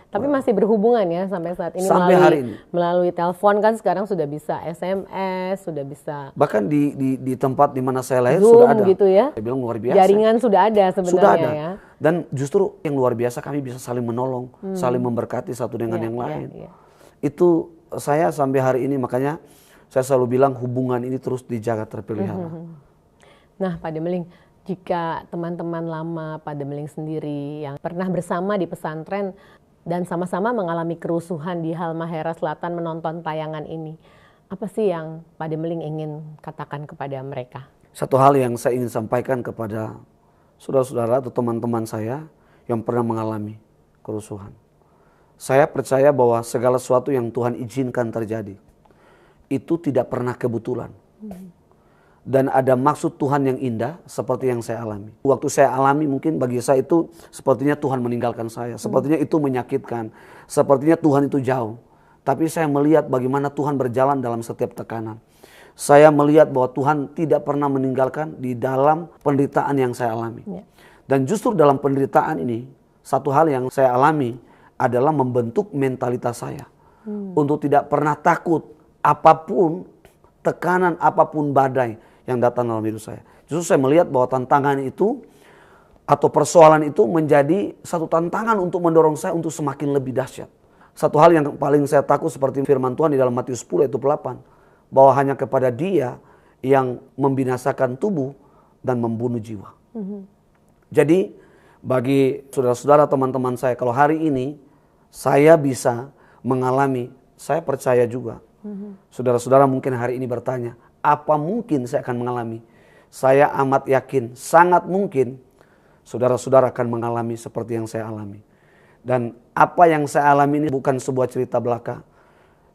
Tapi masih berhubungan ya sampai saat ini, sampai hari ini. Melalui telepon kan sekarang sudah bisa SMS, sudah bisa. Bahkan di tempat di mana saya lahir Zoom, sudah ada. Gitu ya. Saya bilang luar biasa. Jaringan sudah ada sebenarnya sudah ada. Ya. Dan justru yang luar biasa kami bisa saling menolong, saling memberkati satu dengan yang lain. Itu saya sampai hari ini, makanya saya selalu bilang hubungan ini terus dijaga terpelihara. Nah Pak Demeling, jika teman-teman lama Pak Demeling sendiri yang pernah bersama di pesantren dan sama-sama mengalami kerusuhan di Halmahera Selatan menonton tayangan ini, apa sih yang Pak Demeling ingin katakan kepada mereka? Satu hal yang saya ingin sampaikan kepada saudara-saudara atau teman-teman saya yang pernah mengalami kerusuhan. Saya percaya bahwa segala sesuatu yang Tuhan izinkan terjadi, itu tidak pernah kebetulan. Dan ada maksud Tuhan yang indah seperti yang saya alami. Waktu saya alami mungkin bagi saya itu sepertinya Tuhan meninggalkan saya. Sepertinya itu menyakitkan. Sepertinya Tuhan itu jauh. Tapi saya melihat bagaimana Tuhan berjalan dalam setiap tekanan. Saya melihat bahwa Tuhan tidak pernah meninggalkan di dalam penderitaan yang saya alami. Dan justru dalam penderitaan ini, satu hal yang saya alami adalah membentuk mentalitas saya. Untuk tidak pernah takut apapun, tekanan apapun, badai yang datang dalam hidup saya. Justru saya melihat bahwa tantangan itu atau persoalan itu menjadi satu tantangan untuk mendorong saya untuk semakin lebih dahsyat. Satu hal yang paling saya takut seperti firman Tuhan di dalam Matius 10 ayat 8, bahwa hanya kepada Dia yang membinasakan tubuh dan membunuh jiwa. Jadi bagi saudara-saudara, teman-teman saya, kalau hari ini saya bisa mengalami, saya percaya juga. Saudara-saudara mungkin hari ini bertanya, apa mungkin saya akan mengalami? Saya amat yakin, sangat mungkin saudara-saudara akan mengalami seperti yang saya alami. Dan apa yang saya alami ini bukan sebuah cerita belaka.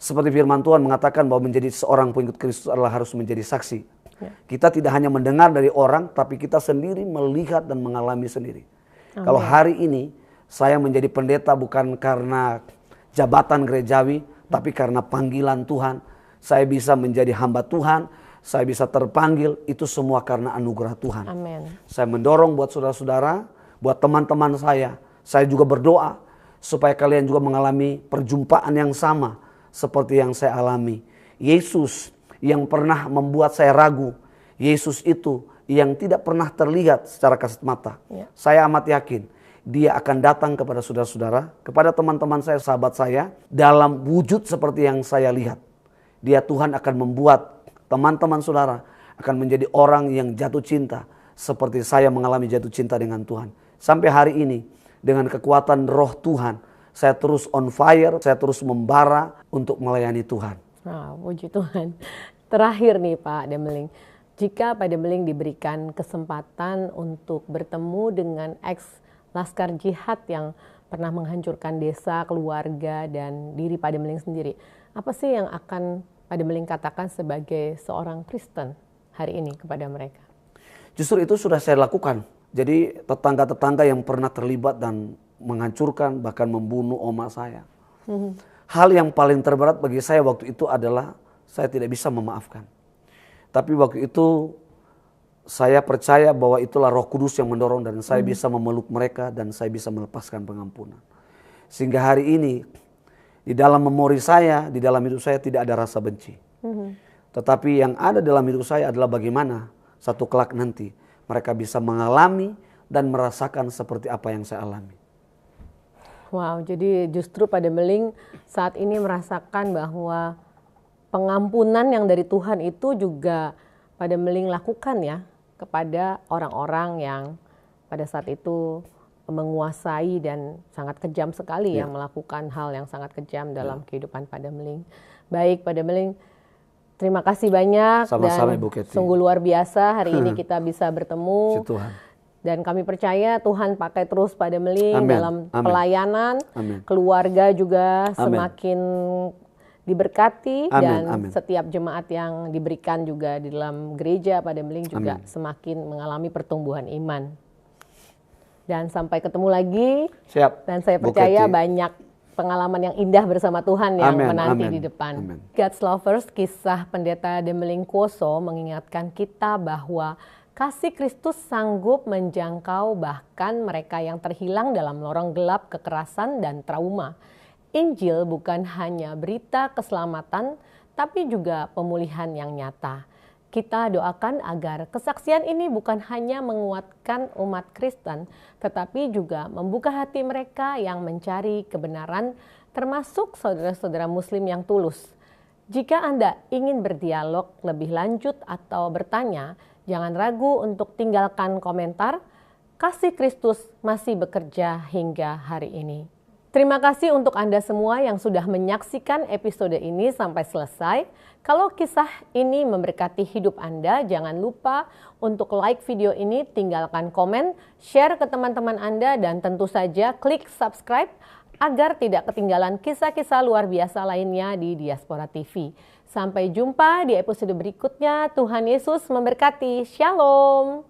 Seperti firman Tuhan mengatakan bahwa menjadi seorang pengikut Kristus adalah harus menjadi saksi. Ya. Kita tidak hanya mendengar dari orang, tapi kita sendiri melihat dan mengalami sendiri. Amin. Kalau hari ini saya menjadi pendeta bukan karena jabatan gerejawi, tapi karena panggilan Tuhan. Saya bisa menjadi hamba Tuhan, saya bisa terpanggil, itu semua karena anugerah Tuhan. Amin. Saya mendorong buat saudara-saudara, buat teman-teman saya juga berdoa supaya kalian juga mengalami perjumpaan yang sama seperti yang saya alami. Yesus yang pernah membuat saya ragu, Yesus itu yang tidak pernah terlihat secara kasat mata. Ya. Saya amat yakin Dia akan datang kepada saudara-saudara, kepada teman-teman saya, sahabat saya, dalam wujud seperti yang saya lihat. Dia Tuhan akan membuat teman-teman saudara akan menjadi orang yang jatuh cinta seperti saya mengalami jatuh cinta dengan Tuhan. Sampai hari ini dengan kekuatan roh Tuhan, saya terus on fire, saya terus membara untuk melayani Tuhan. Puji Tuhan. Terakhir nih Pak Demeling, jika Pak Demeling diberikan kesempatan untuk bertemu dengan ex laskar jihad yang pernah menghancurkan desa, keluarga, dan diri Pak Demeling sendiri, apa sih yang akan Pak Demeling katakan sebagai seorang Kristen hari ini kepada mereka? Justru itu sudah saya lakukan. Jadi tetangga-tetangga yang pernah terlibat dan menghancurkan bahkan membunuh oma saya. Hal yang paling terberat bagi saya waktu itu adalah saya tidak bisa memaafkan. Tapi waktu itu saya percaya bahwa itulah Roh Kudus yang mendorong dan saya bisa memeluk mereka dan saya bisa melepaskan pengampunan. Sehingga hari ini di dalam memori saya, di dalam hidup saya tidak ada rasa benci. Tetapi yang ada dalam hidup saya adalah bagaimana satu kelak nanti mereka bisa mengalami dan merasakan seperti apa yang saya alami. Wow, jadi justru Pak Demeling saat ini merasakan bahwa pengampunan yang dari Tuhan itu juga Pak Demeling lakukan ya kepada orang-orang yang pada saat itu menguasai dan sangat kejam sekali yang melakukan hal yang sangat kejam dalam kehidupan Pak Demeling. Baik Pak Demeling, terima kasih banyak. Sama-sama, dan Ibu Kety. Sungguh luar biasa hari ini kita bisa bertemu. Tuhan. Dan kami percaya Tuhan pakai terus Pak Demeling dalam Amin. pelayanan. Amin. Keluarga juga Amin. semakin diberkati. Amin. Dan Amin. setiap jemaat yang diberikan juga di dalam gereja Pak Demeling juga semakin mengalami pertumbuhan iman. Dan sampai ketemu lagi. Siap. Dan saya percaya banyak pengalaman yang indah bersama Tuhan yang menanti di depan. Amin. God's Lovers, kisah Pendeta Demeling Kuoso mengingatkan kita bahwa kasih Kristus sanggup menjangkau bahkan mereka yang terhilang dalam lorong gelap kekerasan dan trauma. Injil bukan hanya berita keselamatan, tapi juga pemulihan yang nyata. Kita doakan agar kesaksian ini bukan hanya menguatkan umat Kristen, tetapi juga membuka hati mereka yang mencari kebenaran, termasuk saudara-saudara Muslim yang tulus. Jika Anda ingin berdialog lebih lanjut atau bertanya, jangan ragu untuk tinggalkan komentar. Kasih Kristus masih bekerja hingga hari ini. Terima kasih untuk Anda semua yang sudah menyaksikan episode ini sampai selesai. Kalau kisah ini memberkati hidup Anda, jangan lupa untuk like video ini, tinggalkan komen, share ke teman-teman Anda, dan tentu saja klik subscribe agar tidak ketinggalan kisah-kisah luar biasa lainnya di Diaspora TV. Sampai jumpa di episode berikutnya. Tuhan Yesus memberkati. Shalom.